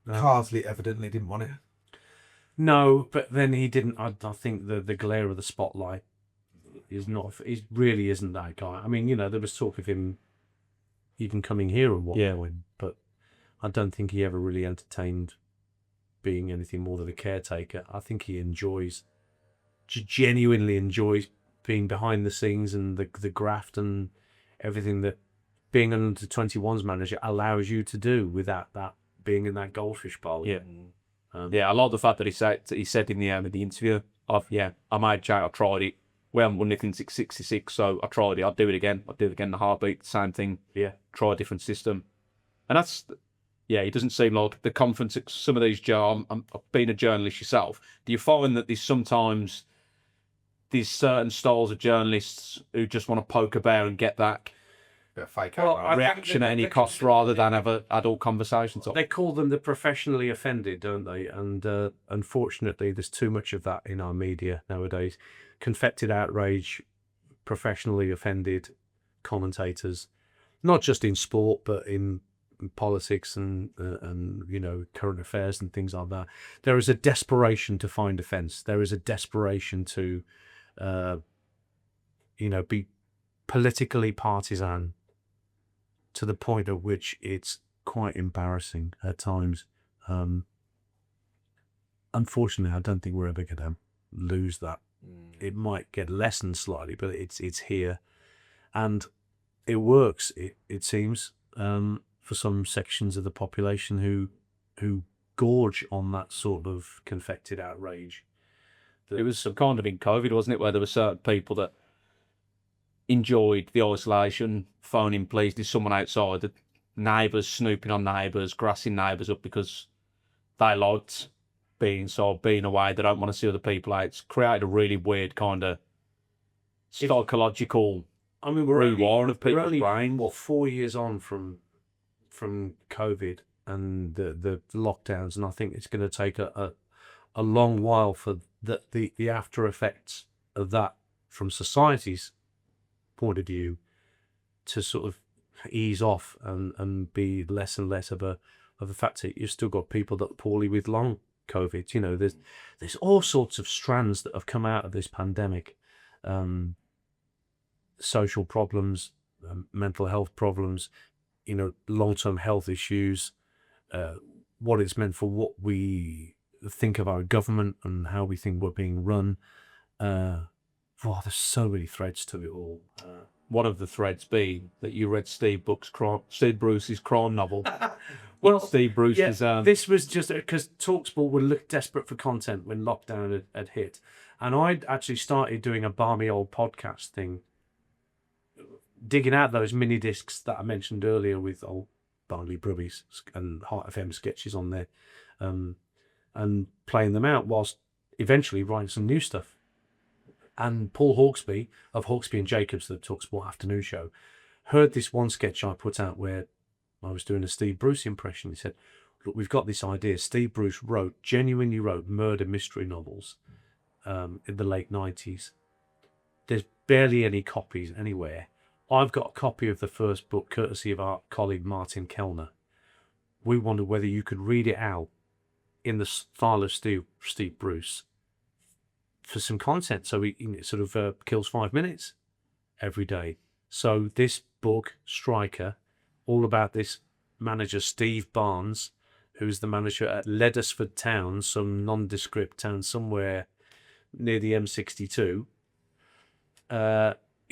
Speaker 3: Carsley evidently didn't want it.
Speaker 2: no, but then he didn't. I think the glare of the spotlight is not. He really isn't that guy. I mean, there was talk of him even coming here and whatnot, but I don't think he ever really entertained being anything more than a caretaker. I think he genuinely enjoys being behind the scenes and the graft and everything that being an under-21s manager allows you to do without that being in that goldfish bowl.
Speaker 1: yeah, I like the fact that he said in the interview, I made Jake, I tried it. We haven't won anything since '66, so I tried it. I'd do it again. I'd do it again in the heartbeat. Same thing.
Speaker 2: Yeah.
Speaker 1: Try a different system, and that's. Yeah, he doesn't seem like the confidence that some of these. I've been a journalist yourself. Do you find that there's sometimes these certain styles of journalists who just want to poke about and get that
Speaker 3: Bit of fake
Speaker 2: Well,
Speaker 3: out, right?
Speaker 1: reaction at any cost rather than have an adult conversation?
Speaker 2: They call them the professionally offended, don't they? And unfortunately, there's too much of that in our media nowadays. Confected outrage, professionally offended commentators, not just in sport, but in politics and current affairs and things like that. There is a desperation to find offence. There is a desperation to, be politically partisan to the point at which it's quite embarrassing at times. Unfortunately, I don't think we're ever going to lose that. It might get lessened slightly, but it's here, and it works. It seems for some sections of the population who gorge on that sort of confected outrage.
Speaker 1: It was some kind of in COVID, wasn't it, where there were certain people that enjoyed the isolation, phoning, please, there's someone outside, the neighbours snooping on neighbours, grassing neighbours up because they liked being inside, being away, they don't want to see other people out. It's created a really weird kind of psychological rewiring of people's brain.
Speaker 2: 4 years on from COVID and the lockdowns, and I think it's going to take a long while for the after effects of that from society's point of view to sort of ease off and be less and less of a factor. You've still got people that are poorly with long COVID. There's all sorts of strands that have come out of this pandemic. Social problems, mental health problems, long-term health issues, what it's meant for what we think of our government and how we think we're being run. There's so many threads to it all.
Speaker 1: One of the threads being that you read Steve Bruce's crime novel.
Speaker 2: Well,
Speaker 1: Steve Bruce is...
Speaker 2: this was just because talkSPORT would look desperate for content when lockdown had hit. And I'd actually started doing a Barmy old podcast thing, digging out those mini discs that I mentioned earlier with old Barmy Brumies and Heart FM sketches on there, and playing them out whilst eventually writing some new stuff. And Paul Hawksby of Hawksby and Jacobs, the talkSPORT afternoon show, heard this one sketch I put out where I was doing a Steve Bruce impression. He said, look, we've got this idea. Steve Bruce genuinely wrote murder mystery novels in the late 90s. There's barely any copies anywhere. I've got a copy of the first book, courtesy of our colleague Martin Kellner. We wondered whether you could read it out in the style of Steve Bruce for some content, so it sort of kills 5 minutes every day. So this book, Striker, all about this manager, Steve Barnes, who's the manager at Leddersford Town, some nondescript town somewhere near the M62.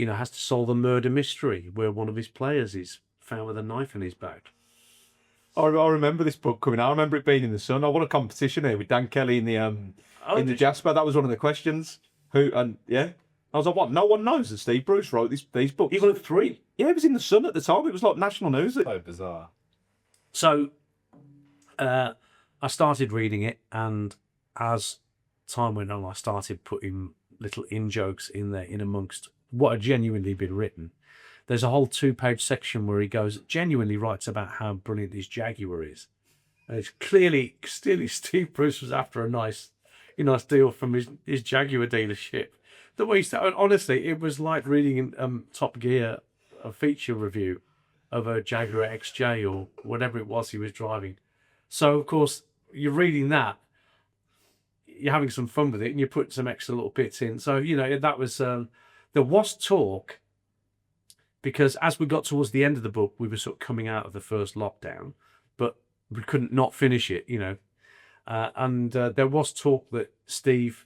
Speaker 2: has to solve a murder mystery where one of his players is found with a knife in his back.
Speaker 1: I remember this book coming out. I remember it being in the Sun. I won a competition here with Dan Kelly in the Jasper. That was one of the questions. I was like, what? No one knows that Steve Bruce wrote these books.
Speaker 2: He won 3.
Speaker 1: Yeah, it was in the Sun at the time. It was like national news.
Speaker 3: So bizarre.
Speaker 2: So I started reading it, and as time went on, I started putting little in-jokes in there in amongst what had genuinely been written. There's a whole 2-page section where he genuinely writes about how brilliant his Jaguar is. And it's clearly Steve Bruce was after a nice deal from his Jaguar dealership. The way he started, honestly, it was like reading in Top Gear, a feature review of a Jaguar XJ or whatever it was he was driving. So, of course, you're reading that, you're having some fun with it, and you put some extra little bits in. So, that was, there was talk, because as we got towards the end of the book, we were sort of coming out of the first lockdown, but we couldn't not finish it, and there was talk that Steve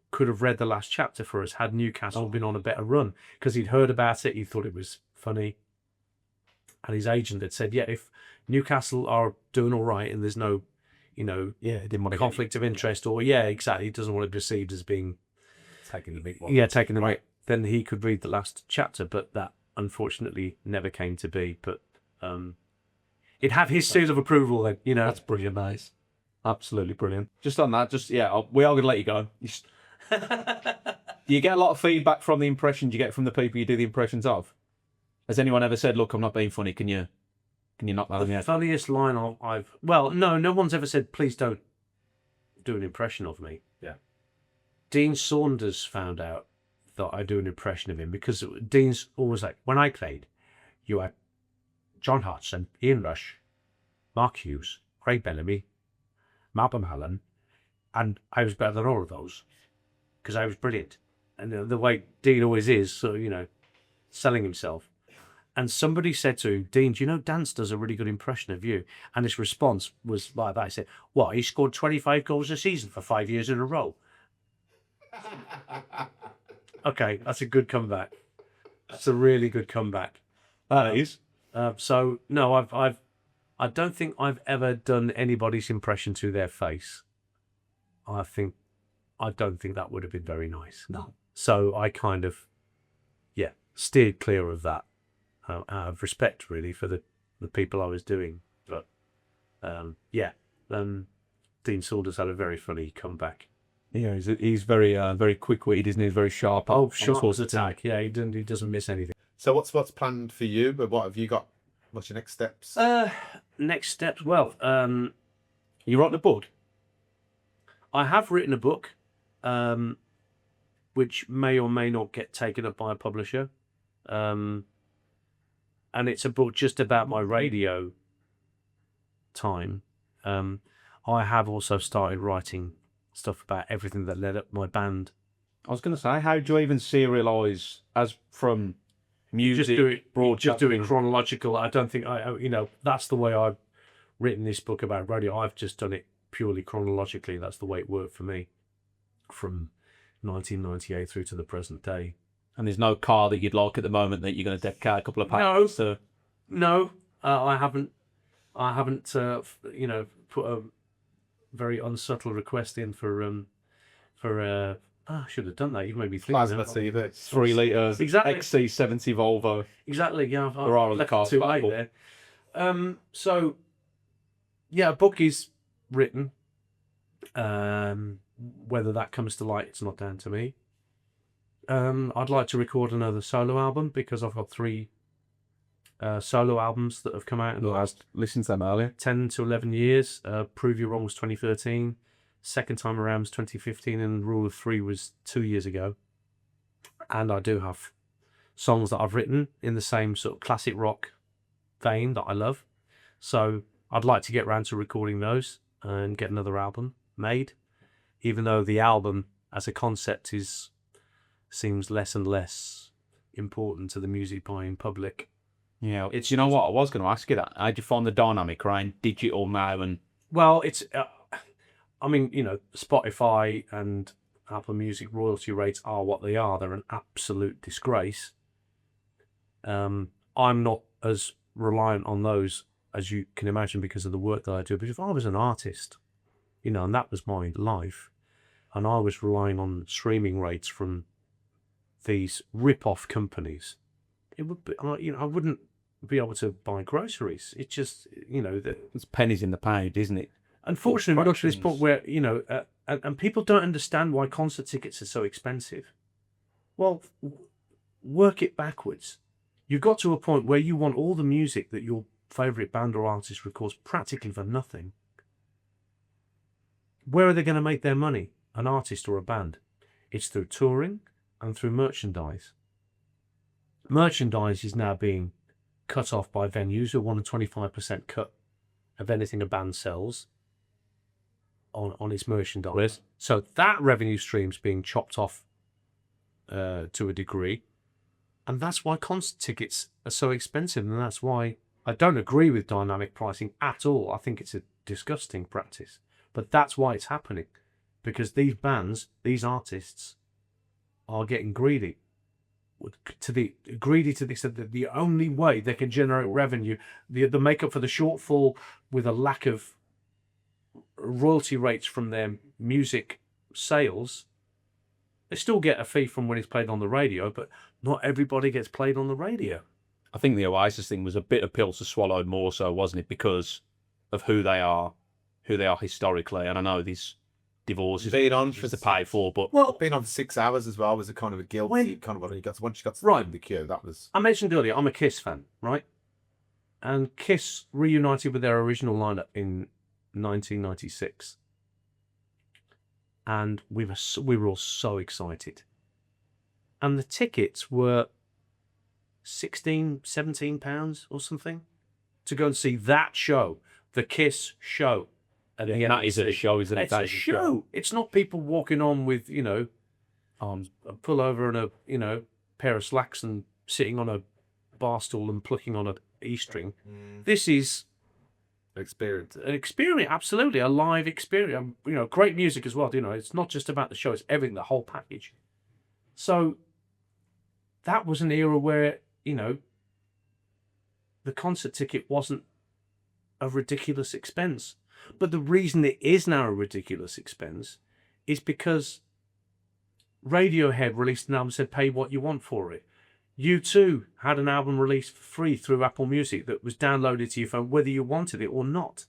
Speaker 2: could have read the last chapter for us had Newcastle been on a better run, because he'd heard about it, he thought it was funny, and his agent had said, if Newcastle are doing all right and there's no,
Speaker 1: didn't want
Speaker 2: conflict of interest, or exactly, he doesn't want to be perceived as being
Speaker 3: Taking the big one.
Speaker 2: taking the right, then he could read the last chapter, but that unfortunately never came to be. But it'd have his seal of approval then,
Speaker 1: That's brilliant, mate. Absolutely brilliant. Just on that, we are going to let you go. Do you get a lot of feedback from the impressions you get from the people you do the impressions of? Has anyone ever said, look, I'm not being funny, can you knock that on the head?
Speaker 2: The funniest line no one's ever said, please don't do an impression of me.
Speaker 3: Yeah.
Speaker 2: Dean Saunders found out that I do an impression of him, because Dean's always like, when I played, you had John Hodgson, Ian Rush, Mark Hughes, Craig Bellamy, Malcolm Allen, and I was better than all of those because I was brilliant. And the way Dean always is, selling himself. And somebody said to him, Dean, do you know Dance does a really good impression of you? And his response was like that. He said, what, he scored 25 goals a season for 5 years in a row? Okay, that's a good comeback. That's a really good comeback.
Speaker 1: That is.
Speaker 2: So no, I don't think I've ever done anybody's impression to their face. I don't think that would have been very nice.
Speaker 1: No.
Speaker 2: So I kind of, steered clear of that, out of respect really for the people I was doing. But Dean Saunders had a very funny comeback.
Speaker 1: Yeah, he's very very quick-witted, isn't he? He's very sharp.
Speaker 2: Sharp as attack. Yeah, he doesn't miss anything.
Speaker 3: So what's planned for you? But what have you got? What's your next steps?
Speaker 2: Next steps. Well,
Speaker 1: You wrote the book?
Speaker 2: I have written a book, which may or may not get taken up by a publisher, and it's a book just about my radio time. I have also started writing stuff about everything that led up my band.
Speaker 1: I was going to say, how do you even serialise as from music,
Speaker 2: just do it chronological? I don't think that's the way I've written this book about radio. I've just done it purely chronologically. That's the way it worked for me from 1998 through to the present day.
Speaker 1: And there's no car that you'd like at the moment that you're going to dedicate a couple of pages to?
Speaker 2: No, I haven't put a very unsubtle request in for I should have done that. You've made me think.
Speaker 3: Plasma TV.
Speaker 1: 3 litre
Speaker 2: Exactly.
Speaker 1: XC70 Volvo.
Speaker 2: Exactly, yeah.
Speaker 1: There are other cars
Speaker 2: too late there. A book is written. Whether that comes to light, it's not down to me. I'd like to record another solo album because I've got 3 solo albums that have come out in the last
Speaker 1: Listened to them earlier.
Speaker 2: 10 to 11 years. Prove You Wrong was 2013. Second time around was 2015, and Rule of 3 was 2 years ago. And I do have songs that I've written in the same sort of classic rock vein that I love. So I'd like to get around to recording those and get another album made, even though the album as a concept seems less and less important to the music buying public.
Speaker 1: Yeah, it's, you know what, I was going to ask you that. How do you find the dynamic around digital now? And
Speaker 2: well, it's Spotify and Apple Music royalty rates are what they are. They're an absolute disgrace. I'm not as reliant on those as you can imagine because of the work that I do. But if I was an artist, you know, and that was my life, and I was relying on streaming rates from these rip-off companies, it would be, you know, I wouldn't be able to buy groceries. It's just, you know,
Speaker 1: It's pennies in the pound, isn't it?
Speaker 2: unfortunately, we got to this point where, you know, and people don't understand why concert tickets are so expensive. Well, work it backwards. You got to a point where you want all the music that your favourite band or artist records practically for nothing. Where are they going to make their money, an artist or a band? It's through touring and through merchandise. Merchandise is now being cut off by venues who want a 25% cut of anything a band sells on its merchandise. So that revenue stream's being chopped off to a degree. And that's why concert tickets are so expensive. And that's why I don't agree with dynamic pricing at all. I think it's a disgusting practice. But that's why it's happening. Because these bands, these artists, are getting greedy. To the extent that the only way they can generate revenue, the makeup for the shortfall with a lack of royalty rates from their music sales, they still get a fee from when it's played on the radio, but not everybody gets played on the radio.
Speaker 1: I think the Oasis thing was a bitter pill to swallow more so, wasn't it? Because of who they are historically. And I know these divorces
Speaker 3: Been on
Speaker 1: for to pay for, but
Speaker 3: Being on for 6 hours as well was a kind of a guilty kind of one. Once you got to
Speaker 2: Right.
Speaker 3: the queue, that was.
Speaker 2: I mentioned earlier, I'm a Kiss fan, right? And Kiss reunited with their original lineup in 1996. And we were all so excited. And the tickets were £16, £17 or something to go and see that show, the Kiss show.
Speaker 1: and that is a show, isn't it?
Speaker 2: It's a show. It's not people walking on with, you know,
Speaker 1: Arms.
Speaker 2: a pullover and a, you know, pair of slacks and sitting on a bar stool and plucking on an E string. This is
Speaker 3: Experience.
Speaker 2: an experience, absolutely, a live experience. You know, great music as well. You know, it's not just about the show; it's everything, the whole package. So that was an era where, you know, the concert ticket wasn't a ridiculous expense. But the reason it is now a ridiculous expense is because Radiohead released an album and said, pay what you want for it. U2 had an album released for free through Apple Music that was downloaded to your phone, whether you wanted it or not.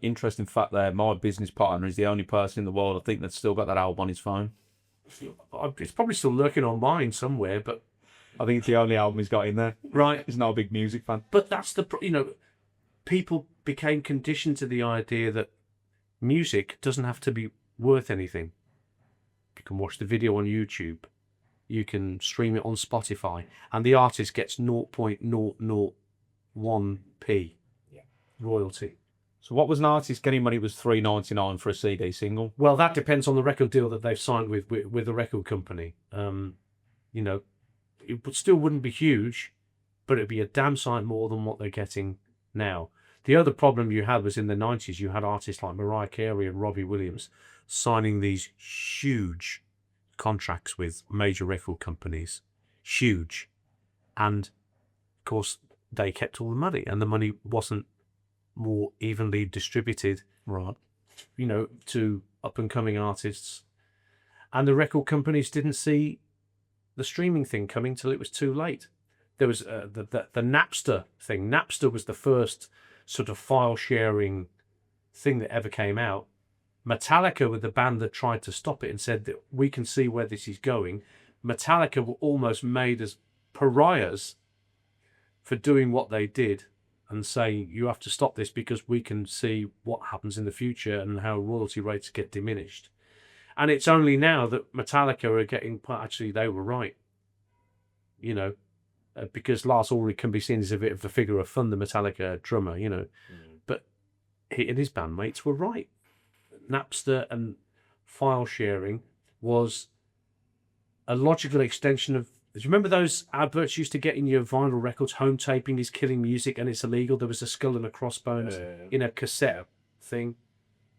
Speaker 1: Interesting fact there, my business partner is the only person in the world I think that's still got that album on his phone.
Speaker 2: It's probably still lurking on mine somewhere, but
Speaker 1: I think it's the only album he's got in there.
Speaker 2: right.
Speaker 1: He's not a big music fan.
Speaker 2: But that's the, you know, people became conditioned to the idea that music doesn't have to be worth anything. You can watch the video on YouTube. You can stream it on Spotify. And the artist gets 0.001p royalty.
Speaker 1: So what was an artist getting when it was $3.99 for a CD single?
Speaker 2: Well, that depends on the record deal that they've signed with the record company. You know, it still wouldn't be huge, but it'd be a damn sight more than what they're getting now. The other problem you had was in the 90s, you had artists like Mariah Carey and Robbie Williams signing these huge contracts with major record companies. Huge. And, of course, they kept all the money, and the money wasn't more evenly distributed,
Speaker 1: Right.
Speaker 2: you know, to up-and-coming artists. And the record companies didn't see the streaming thing coming till it was too late. There was the Napster thing. Napster was the first sort of file sharing thing that ever came out. Metallica were the band that tried to stop it and said that we can see where this is going. Metallica were almost made as pariahs for doing what they did and saying you have to stop this because we can see what happens in the future and how royalty rates get diminished. And it's only now that Metallica are getting, actually they were right, you know, because Lars Ulrich can be seen as a bit of a figure of fun, the Metallica drummer, you know. But he and his bandmates were right. Napster and file sharing was a logical extension of... Do you remember those adverts you used to get in your vinyl records? Home taping is killing music and it's illegal. There was a skull and a crossbones in a cassette thing.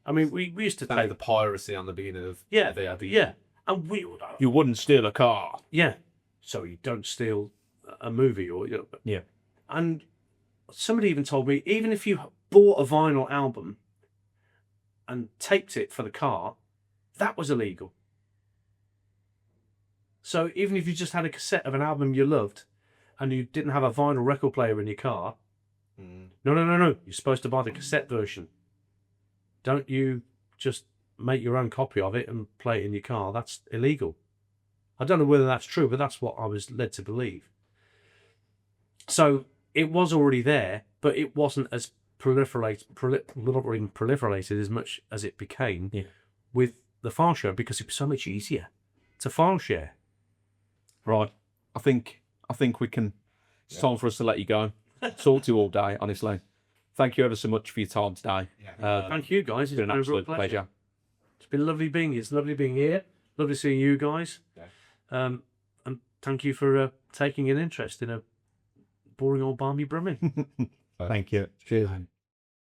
Speaker 2: I mean, we used to take...
Speaker 3: The piracy on the beginning of
Speaker 2: Yeah,
Speaker 3: VRB.
Speaker 2: yeah. And
Speaker 1: You wouldn't steal a car.
Speaker 2: yeah, so you don't steal a movie or
Speaker 1: Yeah.
Speaker 2: And somebody even told me, even if you bought a vinyl album and taped it for the car, that was illegal. So even if you just had a cassette of an album you loved and you didn't have a vinyl record player in your car, no, you're supposed to buy the cassette version. Don't you just make your own copy of it and play it in your car. That's illegal. I don't know whether that's true, but that's what I was led to believe. So it was already there, but it wasn't as proliferated as much as it became with the file share, because it was so much easier to file share.
Speaker 1: Right. I think we can. It's time for us to let you go. Talk to you all day, honestly. Thank you ever so much for your time today.
Speaker 2: Thank you, guys.
Speaker 1: It's been an absolute pleasure.
Speaker 2: It's been lovely being here. It's lovely being here. Lovely seeing you guys. And thank you for taking an interest in a boring old Barmy Brumming.
Speaker 3: Thank you. Cheers.